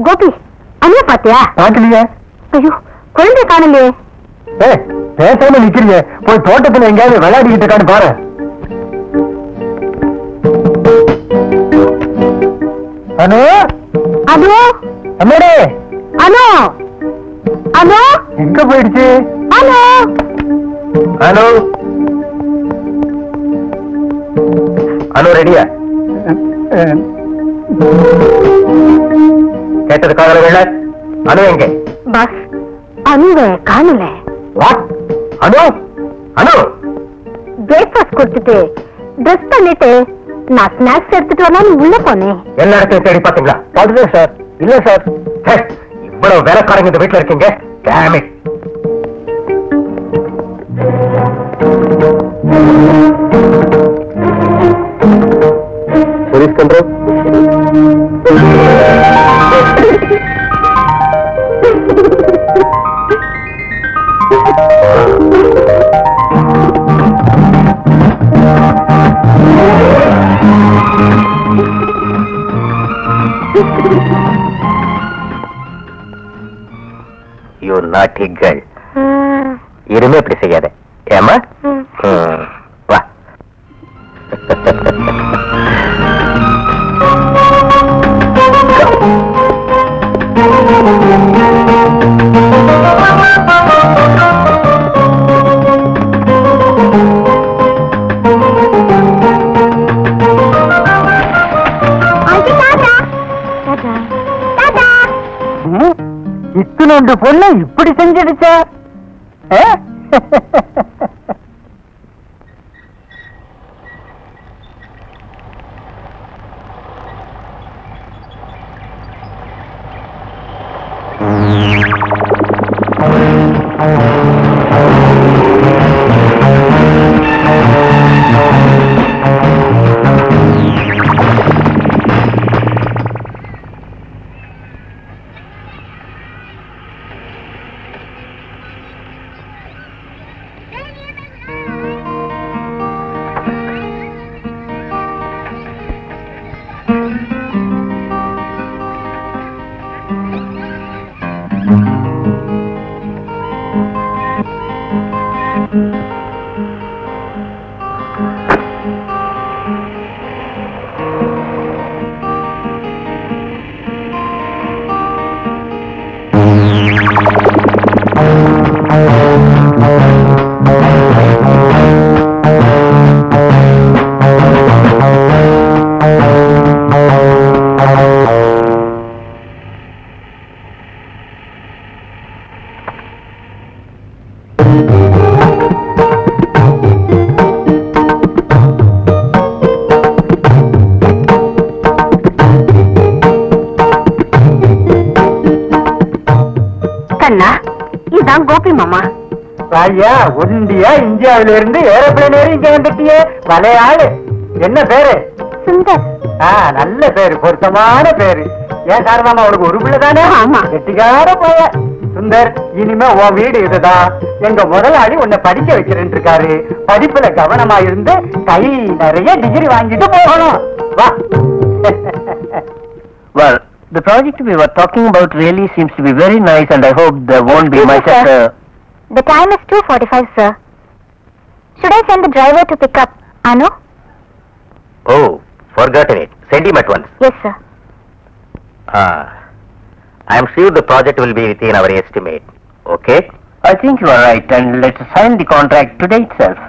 கோபி, அண்ணா பாத்தியா? பாக்கலையே. ஐயோ, குழந்தை காணலையே. பேசாம நிக்கிறீங்க, போய் தோட்டத்துல எங்கேயாவது விளையாடிக்கிட்டு இருக்கான்னு பாரு. அனு, அனு, அம்மாடே, அனு, அனு, எங்க போயிடுச்சு? அனு, அனு, அனு ரெடியா? கேட்டது காதல வேலை. அனு எங்க? பஸ் அனுவ காணல. வாட்? அனு, அனு, பிரேக்ஃபாஸ்ட் கொடுத்துட்டு ட்ரெஸ் பண்ணிட்டு நான் ஸ்நாக்ஸ் எடுத்துட்டு வரலாம்னு உள்ள போனேன். எல்லா இடத்தையும் தேடி பாத்தீங்களா? பாத்துட்டேன் சார். இல்ல சார். இவ்வளவு வேலைக்காரங்க இந்த வீட்டுல இருக்கீங்க. Damn it. Police control. You naughty girl. இனிமே இப்படி செய்யாத. ஏமா? வா. இத்தனோண்டு பொண்ணு இப்படி செஞ்சிடுச்சா? கோபி மாமா. ஐயா, ஒண்டியா இந்தியாவில இருந்து ஏரோப்ளேன் ஏறி இங்க வந்துட்டியே. மலையாளு. என்ன பேரு? சுந்தர். நல்ல பேரு, பொருத்தமான பேரு. ஏன் சார் மாமா, உனக்கு ஒரு பிள்ளை தானே? ஆமா. கெட்டிக்கார போய சுந்தர், இனிமே உன் வீடு இதுதான். எங்க முதலாளி உன்னை படிக்க வைக்கிறேன் இருக்காரு. படிப்புல கவனமா இருந்து கை நிறைய டிகிரி வாங்கிட்டு போகணும். வா. Well, the project we were talking about really seems to be very nice, and I hope there won't be much of a... The time is 2:45, sir. Should I send the driver to pick up Anu? Oh, forgotten it. Send him at once. Yes, sir. I am sure the project will be within our estimate. Okay? I think you are right, and let's sign the contract today itself.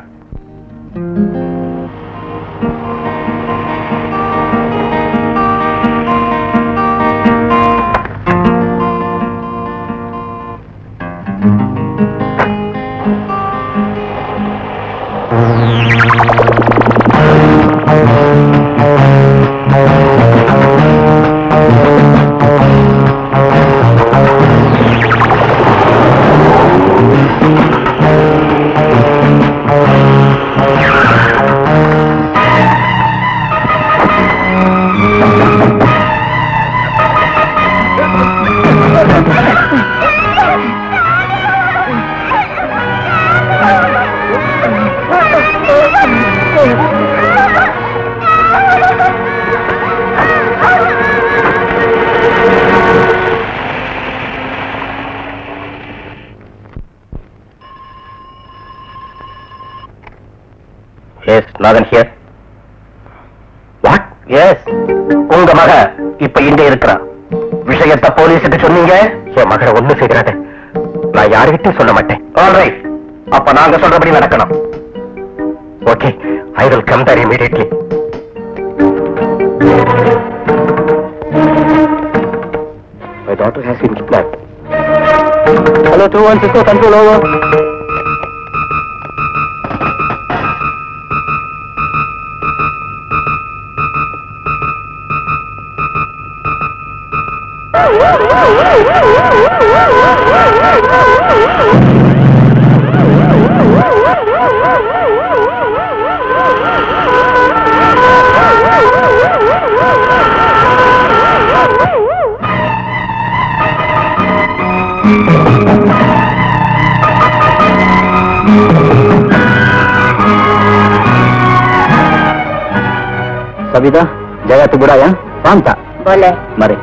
Yes Nathan here. What? Yes, உங்க மக இப்ப இங்க இருக்கிறா. விஷயத்தை போலீஸ்கிட்ட சொன்னீங்க, என் மகளை ஒண்ணு செய்கிறாரு. நான் யாருகிட்டையும் சொல்ல மாட்டேன். ஆல்ரைட், அப்ப நாங்க சொல்றபடி நடக்கணும். Okay, I will come there immediately. My daughter has been kidnapped. Hello, 216, control over. Savita, जगह तो बुरा है, कौन था? बोले मरे.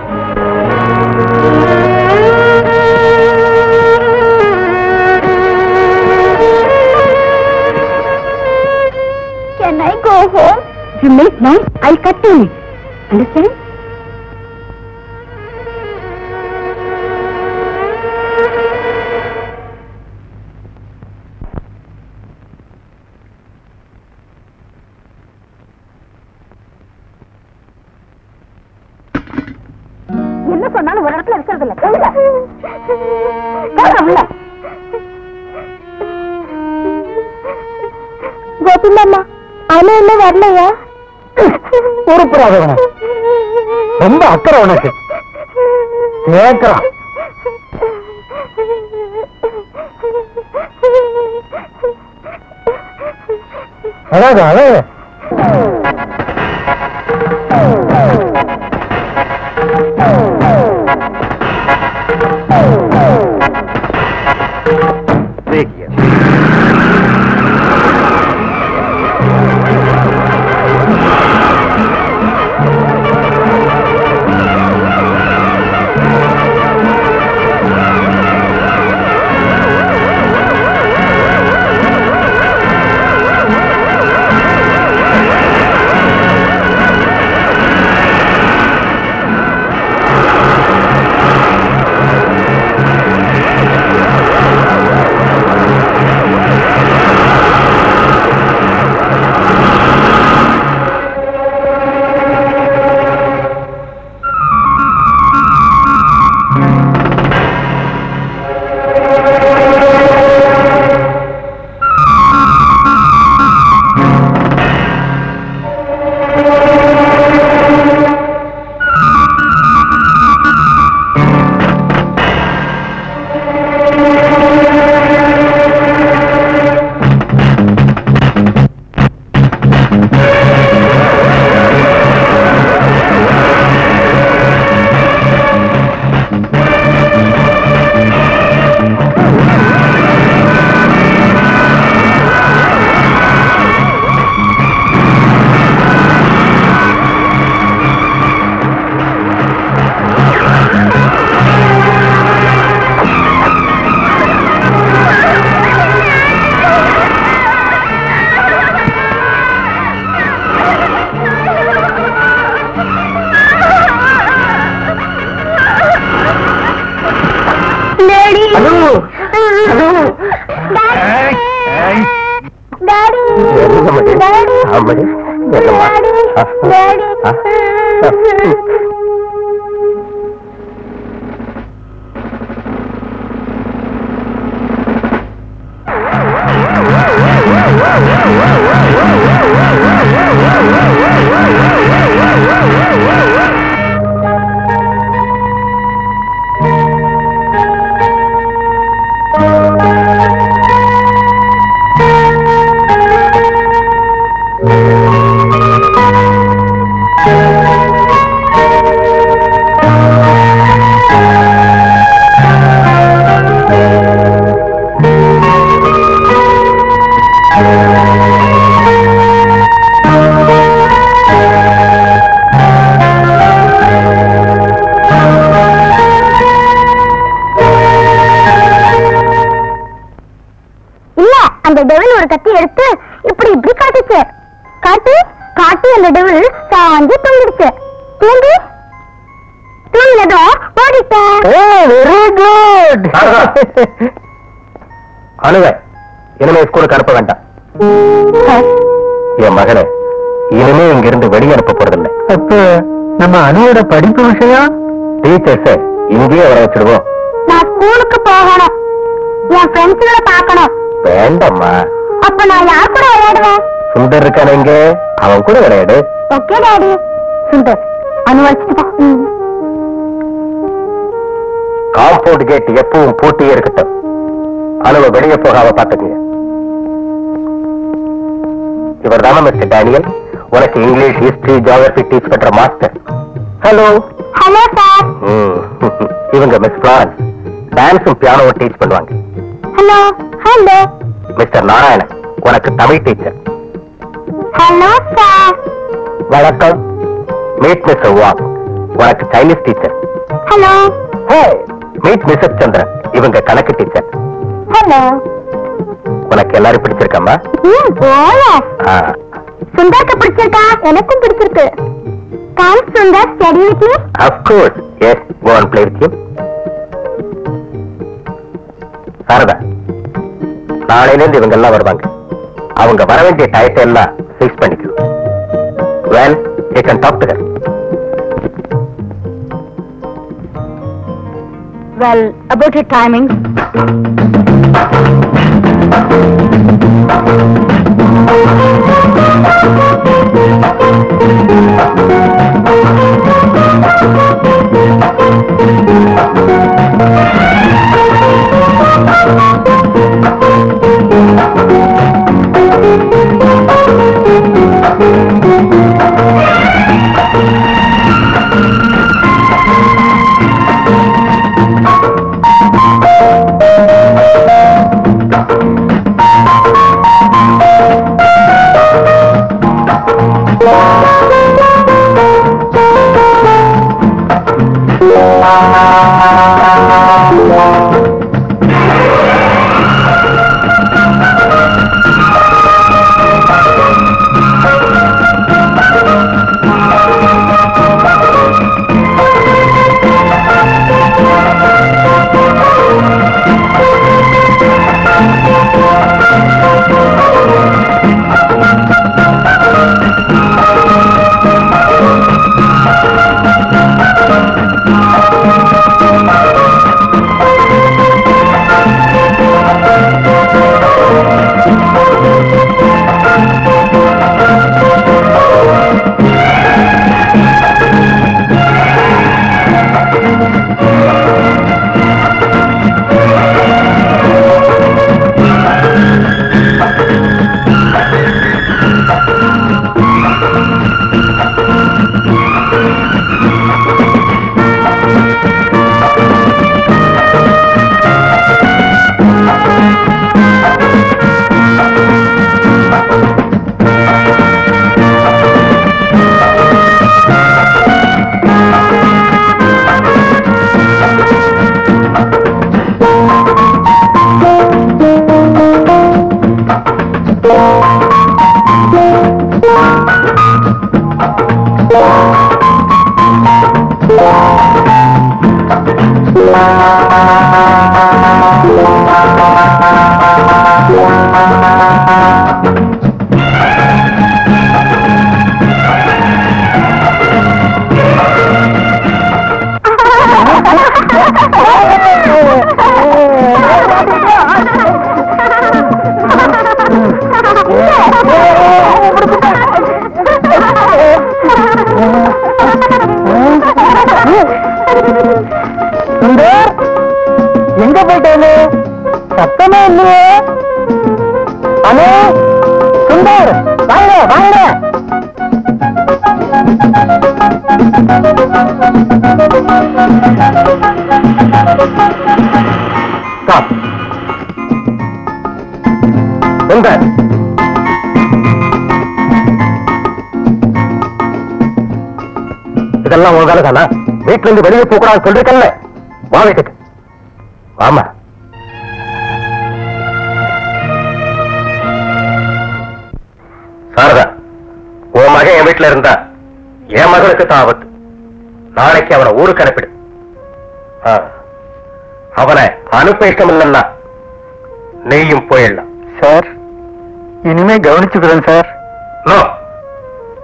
Can I go home? If you make noise, I'll cut to it. Understand? என்ன சொன்னாலும் ஒரு இடத்துல இருக்கிறது இல்ல. கோபிலம்மா, ஆனா என்ன வரலையா? பொறுப்புறாதவன ரொம்ப அக்கறை உனக்கு கேட்கலாம். அழகு அழகு. சரி சார். Very good. அனுவ இனிமே ஸ்கூலுக்கு அனுப்ப வேண்டாம். என் மகளை இனிமே இங்க இருந்து வெளியே அனுப்ப போறதில்லை. அப்ப நம்ம அனுவோட படிப்பு விஷயம் டீச்சர்ஸ இங்கேயே வர வச்சிடுவோம். நான் ஸ்கூலுக்கு போகணும், என் ஃப்ரெண்ட்ஸுகளை பார்க்கணும். வேண்டாம்மா. அப்ப நான் யார் கூட விளையாடுவேன்? சுந்தர் இருக்கான இங்க, அவன் கூட விளையாடு. Okay daddy. சுந்தர் அனு வச்சுட்டு போ. காம்பவுண்ட் கேட் எப்பவும் பூட்டியே இருக்கட்டும். அனுவ வெளியே போகாம பாத்துக்கங்க. இவர் தானே மிஸ்டர் டேனியல், உனக்கு இங்கிலீஷ், ஹிஸ்டரி, ஜியோகிரபி டீச் பண்ற மாஸ்டர். ஹலோ. Hello sir. இவங்க மிஸ் பிளாரன்ஸ், டான்ஸும் பியானோவும் டீச் பண்ணுவாங்க. ஹலோ. ஹலோ. மிஸ்டர் நாராயணன், உனக்கு தமிழ் டீச்சர். Hello sir. வணக்கம். மீட் மிஸ்டர் வாங், உனக்கு Chinese teacher. Hello. Meet mister Chandran, இவங்க கணக்கு டீச்சர். ஹலோ. உனக்கு எல்லாரும் பிடிச்சிருக்கம்மா? போல. சுந்தருக்கு பிடிச்சிருக்கா? எனக்கும் பிடிச்சிருக்கு. Thanks Sundar. Study with me? Of course. Yes, go and play with him. Sharada, நாளையிலிருந்து இவங்க எல்லாம் வருவாங்க. அவங்க வர வேண்டிய டயத்தை எல்லாம் ஃபிக்ஸ் பண்ணிக்கோ. Well, you can talk to her. Well, about your timing. எங்க போயிட்டானு சத்தமே இல்லையே. அனு, சுந்தர், வாங்க வாங்க. சுந்தர், இதெல்லாம் உங்க வேலை தானா? வீட்டுல இருந்து வெளியே போக கூடாது சொல்லிருக்கல. வா வீட்டுக்கு வாமா. சாரதா, உன் மகன் என் வீட்டுல இருந்தா என் மகளுக்கு தான் ஆபத்து. நாளைக்கு அவனை ஊருக்கு அனுப்பிடு. அவனை அனுப்ப இஷ்டம் இல்லைன்னா நீயும் போயிடலாம். சார், இனிமே கவனிச்சுக்கிறேன் சார். நோ,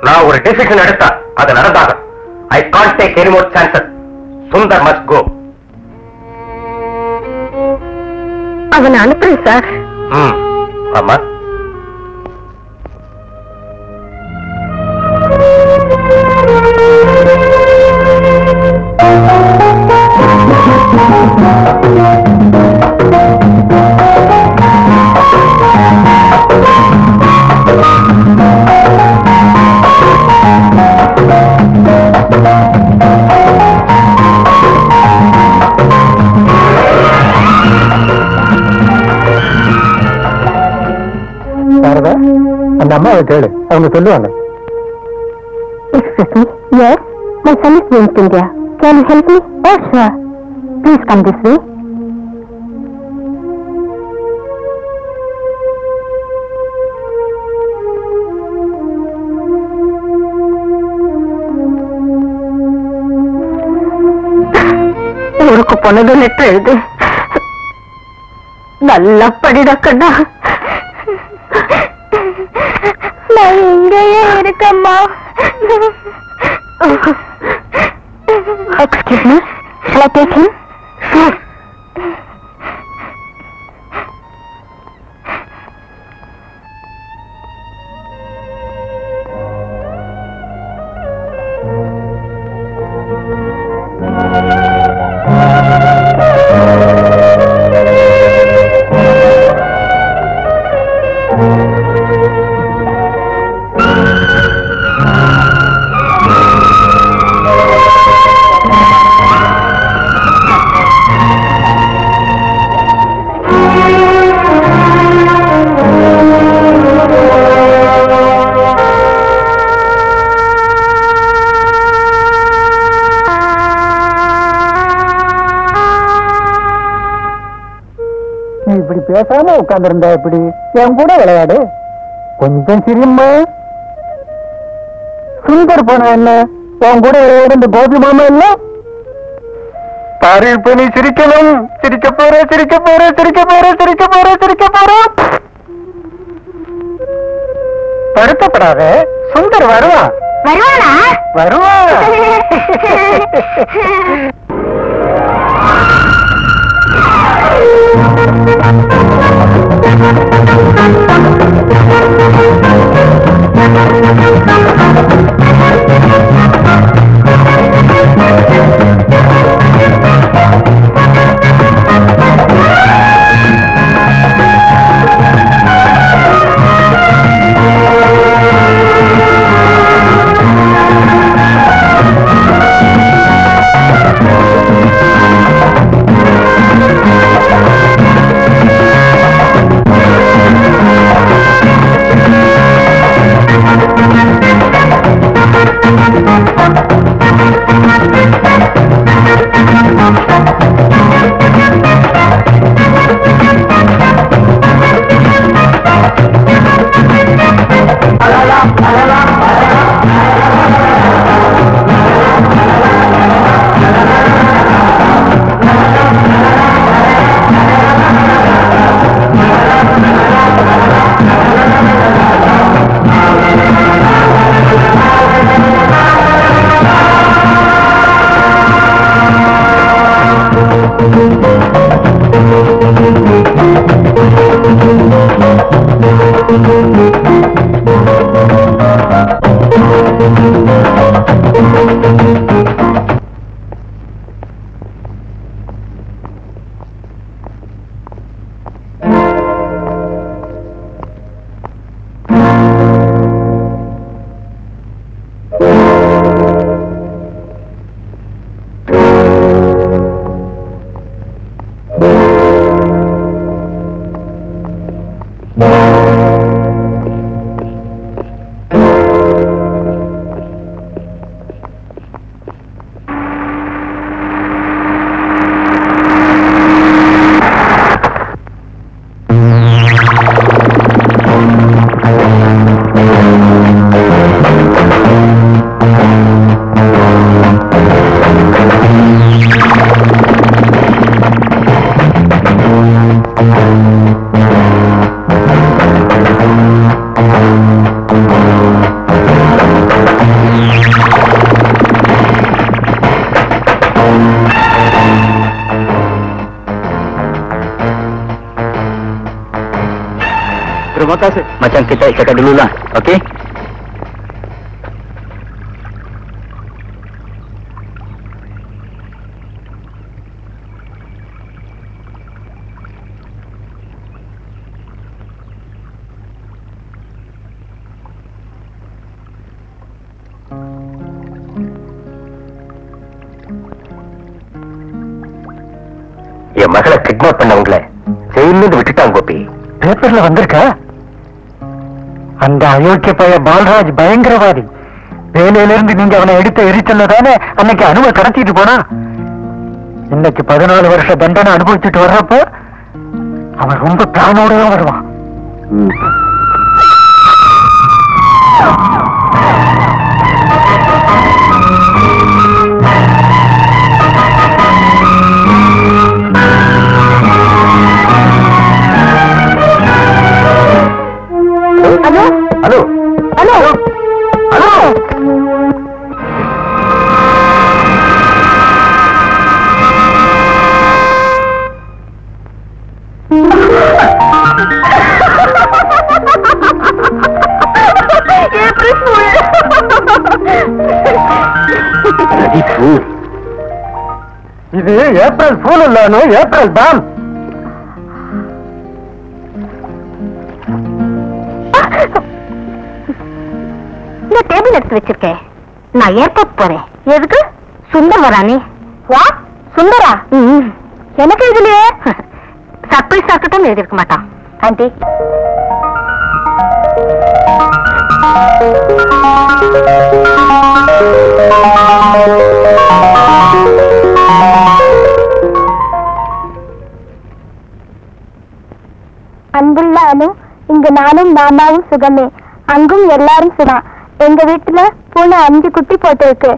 நான் ஒரு டிசிஷன் எடுத்தா அது நடந்தாங்க. I can't take any more chances. Sundar must go. அவனை அனுப்புறேன் சார். ஆமா, சாரதா, அந்த அம்மாவை கேளு, அவங்க சொல்லுவாங்க. Excuse me. Yes, my son is going to India. Can you help me? Oh, sure. Please come this way. ஊருக்கு போனது லெட்டர் எழுது. நல்லா படிடா கண்ணா. நான் இங்கேயே இருக்கம்மா. Excuse me, shall I take him? Sure. இப்படி பேசாம உட்கார்ந்திருந்தா இப்படி என் கூட விளையாடு. கொஞ்சம் சிரிம்மா. சுந்தர் போன என்ன உன் கூட விளையாடு. இந்த கோபி மாமா இல்ல பாரு, இப்ப நீ சிரிக்கணும். சிரிக்க போற சிரிக்க போற சிரிக்க போற சிரிக்க போற சிரிக்க போற. வருத்தப்படாத, சுந்தர் வருவான். வருவானா? வருவான். Terima kasih. Macam kita cakap dulu lah, okey? என் மகளை கிட்னாப் பண்ணவங்கள ஜெயில விட்டுட்டாங்க கோபி. பேப்பர்ல வந்திருக்கா? அந்த அயோக்கிய பைய பால்ராஜ் பயங்கரவாதி. வேலையில இருந்து நீங்க அவனை எடுத்து எரிச்சல்ல தானே அன்னைக்கு அனுவை கடத்திட்டு போனா. இன்னைக்கு 14 வருஷ தண்டனை அனுபவிச்சுட்டு வர்றப்ப அவன் ரொம்ப பிளானோட தான் வருவான். ஹலோ ஹலோ ஹலோ ஹலோ இது ஏப்ரல் ஃபூல் இல்ல, ஏப்ரல் தான். இந்த டேபிள் எடுத்து வச்சிருக்கேன். நான் ஏர்போர்ட் போறேன். எதுக்கு? சுந்தர் வரானே. வா சுந்தரா? எனக்கு இதுலயே சர்ப்ரைஸ் ஆகட்டும் எழுதிருக்க மாட்டான். ஆண்டி அன்புள்ள அனு, இங்க நானும் மாமாவும் சுகமே. அங்கும் எல்லாரும் சுகம். எங்க வீட்டுல பூனை 5 குட்டி போட்டிருக்கு.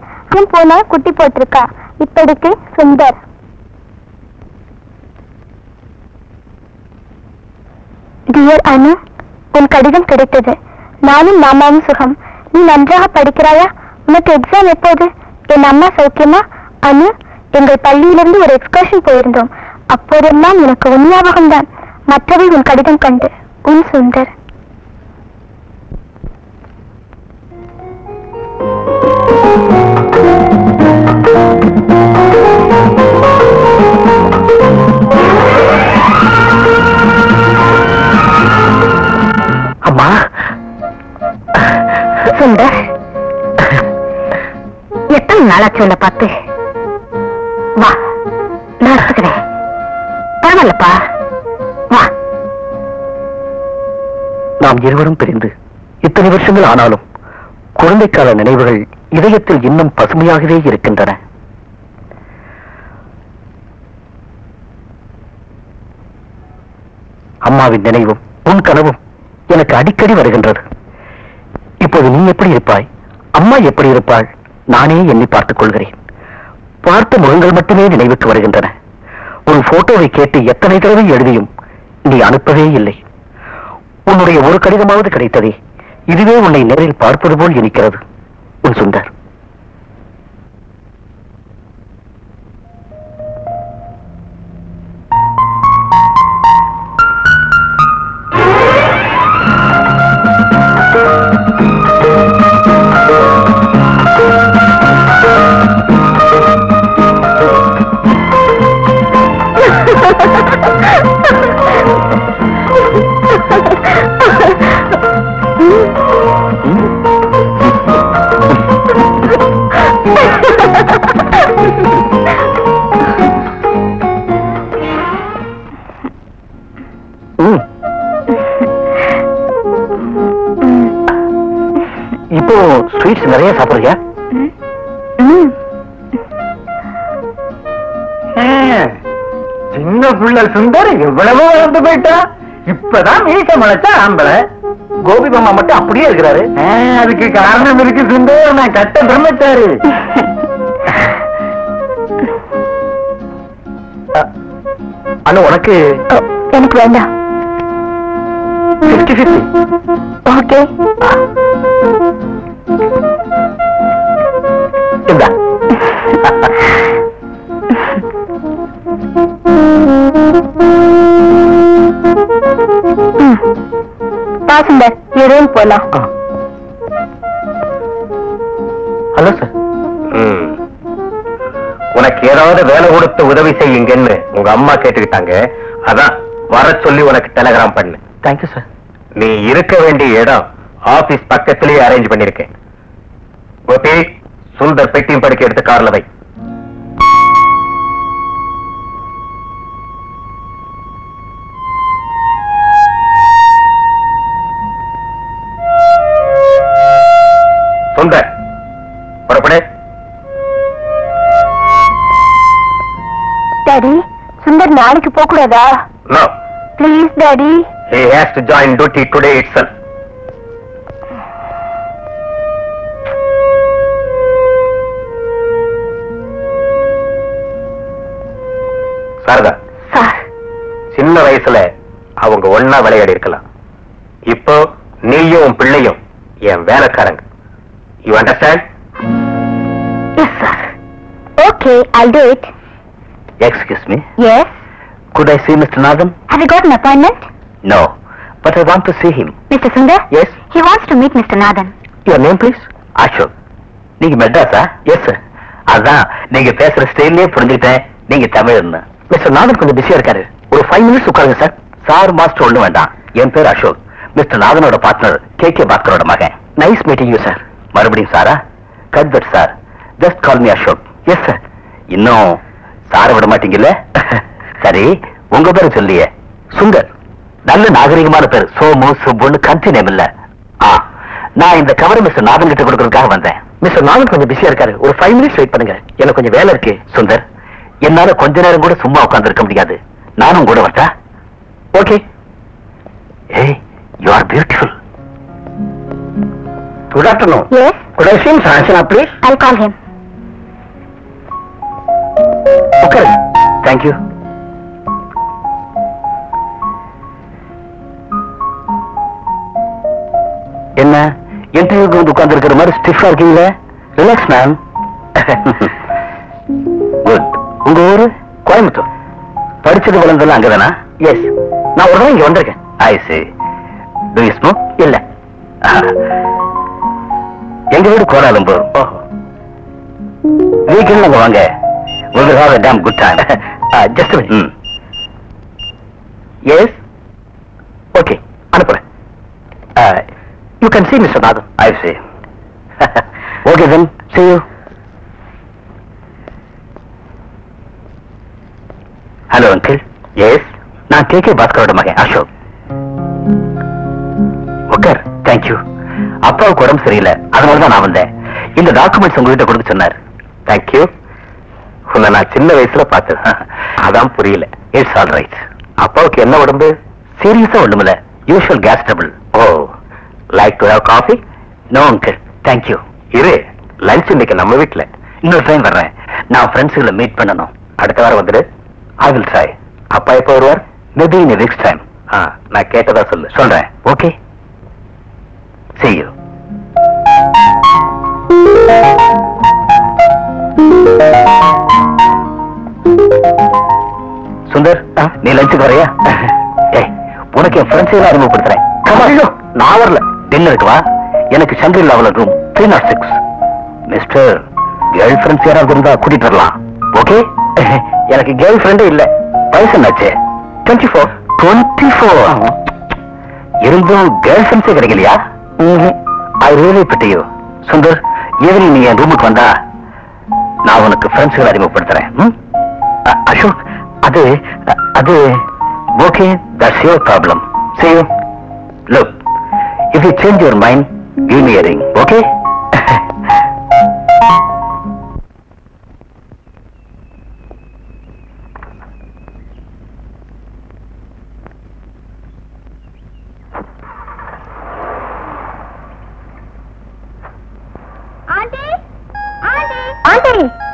பூனை குட்டி போட்டிருக்கா. இப்படிக்கு சுந்தர். டியர் அனு, உன் கடிதம் கிடைத்தது. நானும் மாமாவும் சுகம். நீ நன்றாக படிக்கிறாயா? உனக்கு எக்ஸாம் எப்போது? என் அம்மா சௌக்கியமா? அனு, எங்கள் பள்ளியிலிருந்து ஒரு எக்ஸ்கர்ஷன் போயிருந்தோம். அப்போதெல்லாம் உனக்கு உன் ஞாபகம்தான். மற்றவை உன் கடிதம் கண்டு. உன் சுந்தர். அம்மா சுந்தர், எத்தனை நாளாச்சு உன்னை பார்த்து? வா, நான் எடுத்துக்கிறேன். பரவாயில்லப்பா, வா. நாம் இருவரும் பிரிந்து இத்தனை வருஷங்கள் ஆனாலும் குழந்தைக்கால நினைவுகள் இதயத்தில் இன்னும் பசுமையாகவே இருக்கின்றன. அம்மாவின் நினைவும் உன் கனவும் எனக்கு அடிக்கடி வருகின்றது. இப்போது நீ எப்படி இருப்பாய், அம்மா எப்படி இருப்பாள், நானே எண்ணி பார்த்துக் கொள்கிறேன். பார்த்த முகங்கள் மட்டுமே நினைவுக்கு வருகின்றன. உன் போட்டோவை கேட்டு எத்தனை தடவை எழுதியும் நீ அனுப்பவே இல்லை. உன்னுடைய ஒரு கடிதமாவது கிடைத்ததே. இதுவே உன்னை நேரில் பார்ப்பது போல் இருக்கிறது. உன் சுந்தர். இப்போ ஸ்வீட்ஸ் நிறைய சாப்பிடுறியா? சின்ன புள்ள சுந்தர் எவ்வளவோ வளர்ந்து போயிட்டா. இப்பதான் மீச முளைச்ச ஆம்பளை. கோபி மாமா மட்டும் அப்படியே இருக்கிறாரு. அதுக்கு காரணம் இருக்கு சுந்தர். நான் கட்ட பிரம்மச்சாரி. ஆனா உனக்கு எனக்கு வேண்டாம். 50-50. ஓகே. இந்தா. வாங்க போலாம். Hello sir. உனக்கு ஏதாவது வேலை கொடுத்து உதவி செய்யுங்கன்னு உங்க அம்மா கேட்டுக்கிட்டாங்க. அதான் வர சொல்லி உனக்கு டெலிகிராம் பண்ணு. Thank you sir. நீ இருக்க வேண்டிய இடம் ஆபீஸ் பக்கத்திலேயே அரேஞ்ச் பண்ணிருக்கேன். கோபி, சுந்தர் பெட்டியும் படுக்க எடுத்து கார்ல வை. சுந்தர் புறப்படு. டாடி, சுந்தர் நாளைக்கு போக கூடாதா? No. Please daddy. He has to join duty today itself. Sharada, sir, சின்ன வயசுல அவங்க ஒன்னா விளையாடி இருக்கலாம். இப்போ நீயும் உன் பிள்ளையும் என் வேலைக்காரங்க. You understand? Yes sir. Okay, I'll do it. Excuse me. Yes. Could I see Mr. Nathan? Have you got an appointment? No, but I want to see him. Mr. Sundar? Yes. He wants to meet Mr. Nathan. Your name, please? Ashok. நீங்க மெட்ராஸா? Yes sir. அதான் நீங்க பேசுற ஸ்டைல்லே புரிஞ்சுக்கிட்டேன் நீங்க தமிழ்னு. Mister நாதன் கொஞ்சம் பிஸியா இருக்காரு. ஒரு 5 மினிட்ஸ் உட்காருங்க சார். சார் மாஸ்டர் ஒண்ணு வேண்டாம். என் பேர் அசோக். மிஸ்டர் நாதனோட பார்ட்னர் கே பாஸ்கரோட மகன். Nice meeting you sir. மறுபடியும் சாரா? Cut that sir. Just call me Ashok. Yes sir. இன்னும் சார விட மாட்டீங்கல்ல? சரி, உங்க பேரு சொல்லியே. சுந்தர். நல்ல நாகரிகமான பேர். சோமு சுப்புன்னு கண்ட்ரி நேம் இல்ல. நான் இந்த கவரை மிஸ்டர் நாதன் கிட்ட கொடுக்கறதுக்காக வந்தேன். மிஸ்டர் நாதன் கொஞ்சம் பிஸியா இருக்காரு. ஒரு 5 மினிட்ஸ் வெயிட் பண்ணுங்க. எனக்கு கொஞ்சம் வேலை இருக்கு. சுந்தர், என்னால கொஞ்ச நேரம் கூட சும்மா உட்கார்ந்து இருக்க முடியாது. நானும் கூட வரட்டா? Okay. Hey, you are beautiful. Good afternoon. Yes. Could I see Mr. Anshana, please? I'll call him. Okay. Thank you. என்ன இன்டர்வியூக்கு வந்து உட்கார்ந்து இருக்கிற மாதிரி ஸ்டிஃபா இருக்கீங்களே? Relax ma'am. குட். உங்க ஊரு? கோயம்புத்தூர். படிச்சது வளர்ந்ததெல்லாம் அங்கதானா? எஸ். நான் ஒரு இங்க வந்திருக்கேன். ஐ see. Do you smoke? இல்ல. எங்க வீடு கோலாலம்பூர். வீக்கெண்ட் அங்க வாங்க. We will have a damn good time. Just a minute. Yes? Okay. அனுப்புறேன். You can see Mr. Nathan. I see. Okay then. See you. Hello uncle. Yes. நான் K பாஸ்கரோட மகன் Ashok. Okay. Thank you. அப்பாவுக்கு உடம்பு சரியில்லை. அதனாலதான் நான் வந்தேன். இந்த டாக்குமெண்ட்ஸ் உங்ககிட்ட கொடுக்க சொன்னார். Thank you. உன்னை நான் சின்ன வயசுல பார்த்தேன். அதான் புரியல. It's all right. அப்பாவுக்கு என்ன உடம்பு? சீரியஸா ஒண்ணுமில்ல. Usual gas trouble. Oh, like to have coffee? No uncle, thank you. இரு, லஞ்ச் இன்னைக்கு நம்ம வீட்டுல. இன்னொரு டைம் வர்றேன். நான் ஃப்ரெண்ட்ஸுகளை மீட் பண்ணணும். அடுத்த வாரம் வந்துடு. I will try. அப்பா எப்போ வருவார்? Maybe in next time. நான் கேட்டதா சொல்லு. சொல்றேன். ஓகே. See you. சுந்தர், நீ லஞ்சுக்கு வரையா? ஏய், உனக்கு என் ஃப்ரெண்ட்ஸ் எல்லாம் அறிமுகப்படுத்துறேன். நான் வரல. டின்னருக்கு வா. எனக்கு சங்கரிலாவுல ரூம் 306. மிஸ்டர், கேர்ள் ஃப்ரெண்ட்ஸ் யாராவது இருந்தா கூட்டிட்டு வரலாம். ஓகே? எனக்கு கேர்ள் ஃப்ரெண்டே இல்ல. வயசு என்னாச்சு? 24. 24 இருந்தும் கேர்ள் ஃப்ரெண்ட்ஸே கிடைக்கலையா? I really PT you. Sundar, evening நீ என் ரூமுக்கு வந்தா நான் உனக்கு ஃப்ரெண்ட்ஸ்களை அறிமுகப்படுத்துறேன். அசோக், அது okay, that's your problem. See you. Look, if you change your mind, give me a ring, okay?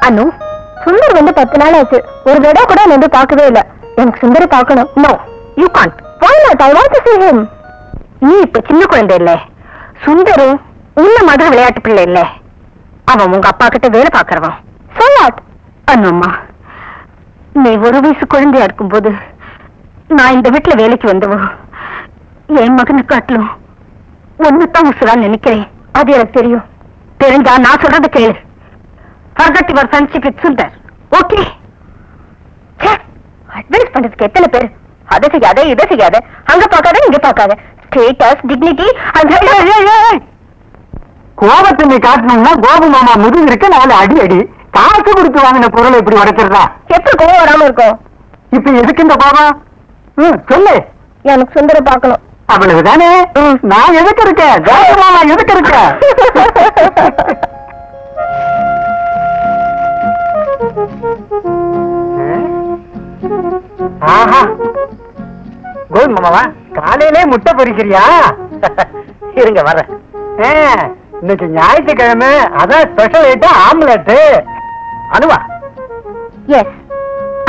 அனு, சுந்தர் வந்து 10 நாள் ஆச்சு. ஒரு தடவை கூட வந்து பார்க்கவே இல்ல. எனக்கு சுந்தரை பார்க்கணும். No, you can't. Why not? I want to see him. நீ இப்ப சின்ன குழந்தை இல்ல. சுந்தரும் உன்ன மாதிரி விளையாட்டு பிள்ளை இல்ல. அவன் உங்க அப்பா கிட்ட வேலை பாக்குறவன். So what? அண்ணம்மா, நீ ஒரு வயசு குழந்தையா இருக்கும்போது நான் இந்த வீட்டுல வேலைக்கு வந்தவோ என் மகனை காட்டிலும் ஒண்ணுதான் உசுரான்னு நினைக்கிறேன். அது எனக்கு தெரியும். தெரிஞ்சா நான் சொல்றது கேளு. Forget your friendship with Sundar. Okay? Advice பண்றதுக்கு எத்தனை பேர்? அதை செய்யாத, இதை செய்யாத, அங்க பார்க்காத, இங்க பார்க்காத. ஸ்டேட்டஸ், டிக்னிட்டி, கோபத்தை நீ காட்டணும்னா கோபு மாமா முதுகு இருக்க 4 அடி அடி. காசு கொடுத்து வாங்கின பொருளை இப்படி உடைக்கிறதா? எப்படி கோபம் வராம இருக்கும்? இப்ப எதுக்கு இந்த கோபம்? சொல்லு. எனக்கு சுந்தர பார்க்கணும். அவ்வளவுதானே? நான் எதுக்கு இருக்கேன்? கோபு மாமா எதுக்கு இருக்க? ஆஹா, கோபு மாமாவா காலையிலே முட்டை பொரிக்கிறியா? இருங்க வர. இன்னைக்கு ஞாயிற்றுக்கிழமை, அதான் special item omelette. Anuva? S,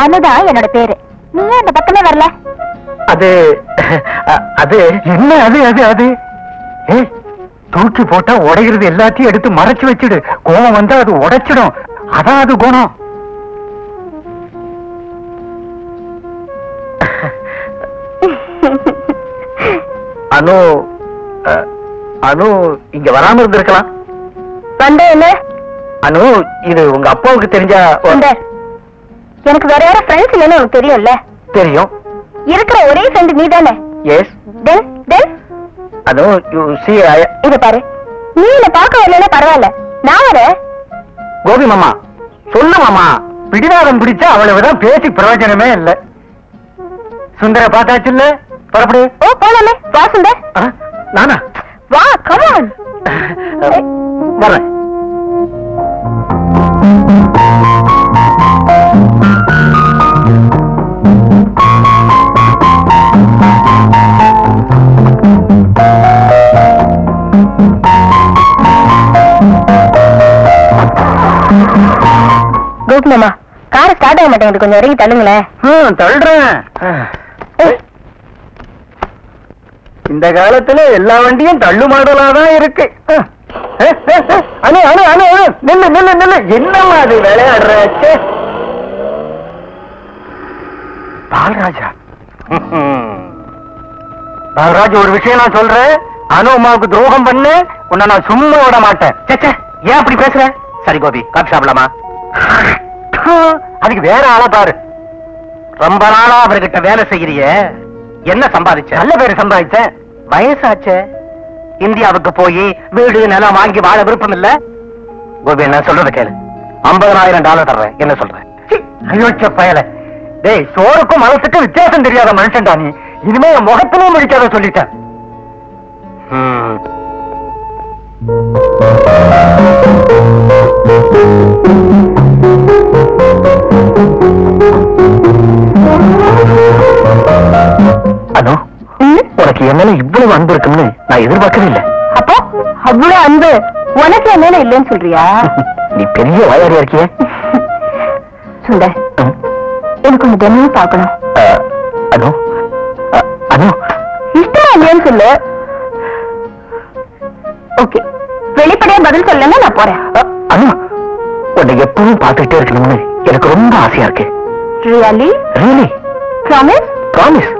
அனுதான் என்னோட பேரு. நீ ஏன் இந்த பக்கமே வரல? அது அது என்ன? அது தூக்கி போட்டா உடைகிறது எல்லாத்தையும் எடுத்து மறைச்சு வச்சிடு. கோபம் வந்தா அது உடைச்சிடும். அதான் அது குணம். அனு அனு இங்க வராம இருந்திருக்கலாம். வந்த என்ன? அனு, இது உங்க அப்பாவுக்கு தெரிஞ்சா? எனக்கு வேற யாரும் ஃப்ரெண்ட்ஸ் இல்லைன்னு உனக்கு தெரியும்ல? தெரியும். இருக்கிற ஒரே ஃப்ரெண்ட் நீ தானே? Yes. Then Anu, you see, இத பாரு, நீ என்ன பார்க்க வரலன்னா பரவாயில்ல, நான் வரேன். கோபி மாமா சொல்லு மாமா. பிடிவாதம் பிடிச்சா அவ்வளவுதான், பேசி பிரயோஜனமே இல்ல. சுந்தர பார்த்தாச்சு இல்ல? புறப்படு. ஓ போலாமே. வா சுந்தர். நானா? வா, come on. வரேன். கோபி மாமா, கார் ஸ்டார்ட் ஆக மாட்டேங்குது, கொஞ்சம் இறங்கி தள்ளுங்களேன். தள்ளுறேன். இந்த காலத்துல எல்லா வண்டியும் தள்ளு மாடலாதான் இருக்கு. அனு அனு அனு அனு, நில்லு நில்லு நில்லு. என்னம்மா அது விளையாடுற? பால்ராஜா, பால்ராஜ், ஒரு விஷயம் நான் சொல்றேன். அனு அம்மாவுக்கு துரோகம் பண்ணு, உன்னை நான் சும்மா விட மாட்டேன். சேச்சே, ஏன் அப்படி பேசுற? சரி கோபி, காபி சாப்பிடலாமா? அதுக்கு வேற ஆளா பாரு. ரொம்ப நாளா அவர்கிட்ட வேலை செய்யறிய, என்ன சம்பாதிச்ச? நல்ல பேரு சம்பாதிச்சேன். வயசாச்சே. இந்தியாவுக்கு போய் வீடு நிலம் வாங்கி வாழ விருப்பம் இல்ல? கோபி, என்ன சொல்றத கேளு. $50,000 தர்றேன், என்ன சொல்ற? அயோக்கிய பயல. டேய், சோறுக்கும் மனசுக்கும் வித்தியாசம் தெரியாத மனுஷன்டா நீ. இனிமே என் முகத்திலும் முடிக்காத சொல்லிட்டேன். அனு, உனக்கு என்ன இவ்வளவு அன்பு இருக்குன்னு நான் எதிர்பார்க்கவே இல்லை. அப்போ அவ்வளவு அன்பு உனக்கு என்ன இல்லைன்னு சொல்றியா? நீ பெரிய வாயாரியா இருக்கிய. சுந்தர், எனக்கு ஒண்ணு தினமும் பார்க்கணும். அனு, அனு, இஷ்டம் இல்லைன்னு சொல்லு. ஓகே, வெளிப்படையா பதில் சொல்லலன்னா நான் போறேன். அனு, உன்னை எப்பவும் பார்த்துக்கிட்டே இருக்கணும்னு எனக்கு ரொம்ப ஆசையா இருக்கு. ரியலி? ரியலி? ப்ராமிஸ்? ப்ராமிஸ்.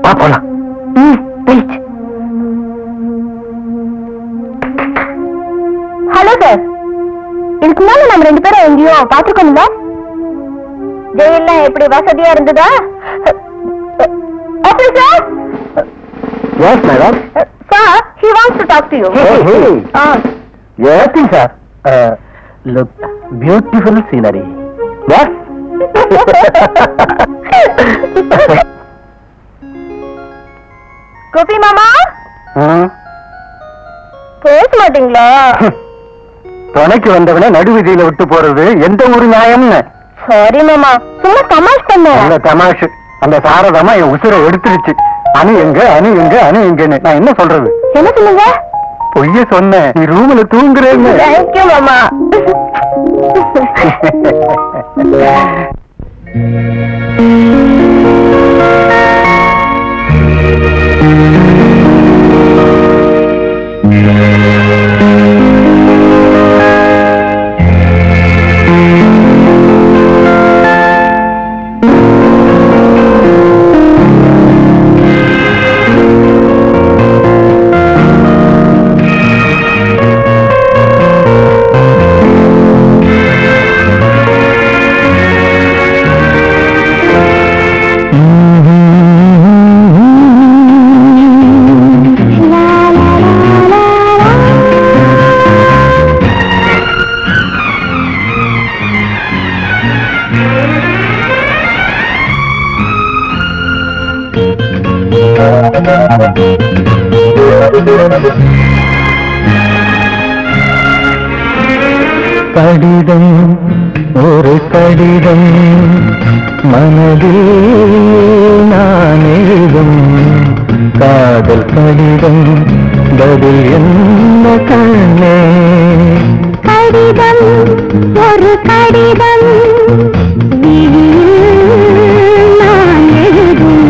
வா போலாம். ஹலோ சார், இதுக்கு மேல நம்ம 2 பேரும் எங்கேயோ பாத்துக்கோங்களா? ஜெயிலாம் எப்படி வசதியா இருந்ததா? Officer. Yes, madam. Sir, he wants to talk to you. Hey. Yes, sir. Look, beautiful scenery. Yes. Gopi மாமா, பேச மாட்டீங்களா? துணைக்கு வந்தவன நடுவிதியில விட்டு போறது எந்த ஒரு நியாயம்னு? சாரி மாமா, சும்மா தமாஷ் பண்ணேன். அந்த தமாஷு அந்த சாரதாமா என் உசுரை எடுத்துருச்சு. அணு எங்க அணு எங்க அணு எங்கன்னு நான் என்ன சொல்றது? என்ன சொல்லுங்க? பொய்ய சொன்ன, நீ ரூம்ல தூங்குறேன்னு. தேங்க்யூ மாமா. கடிதம் ஒரு கடிதம் மனதில் நான் எழுதும் காதல் கடிதம் பதில் என்ன கண்ணே? கடிதம் ஒரு கடிதம் நான் எழுதும்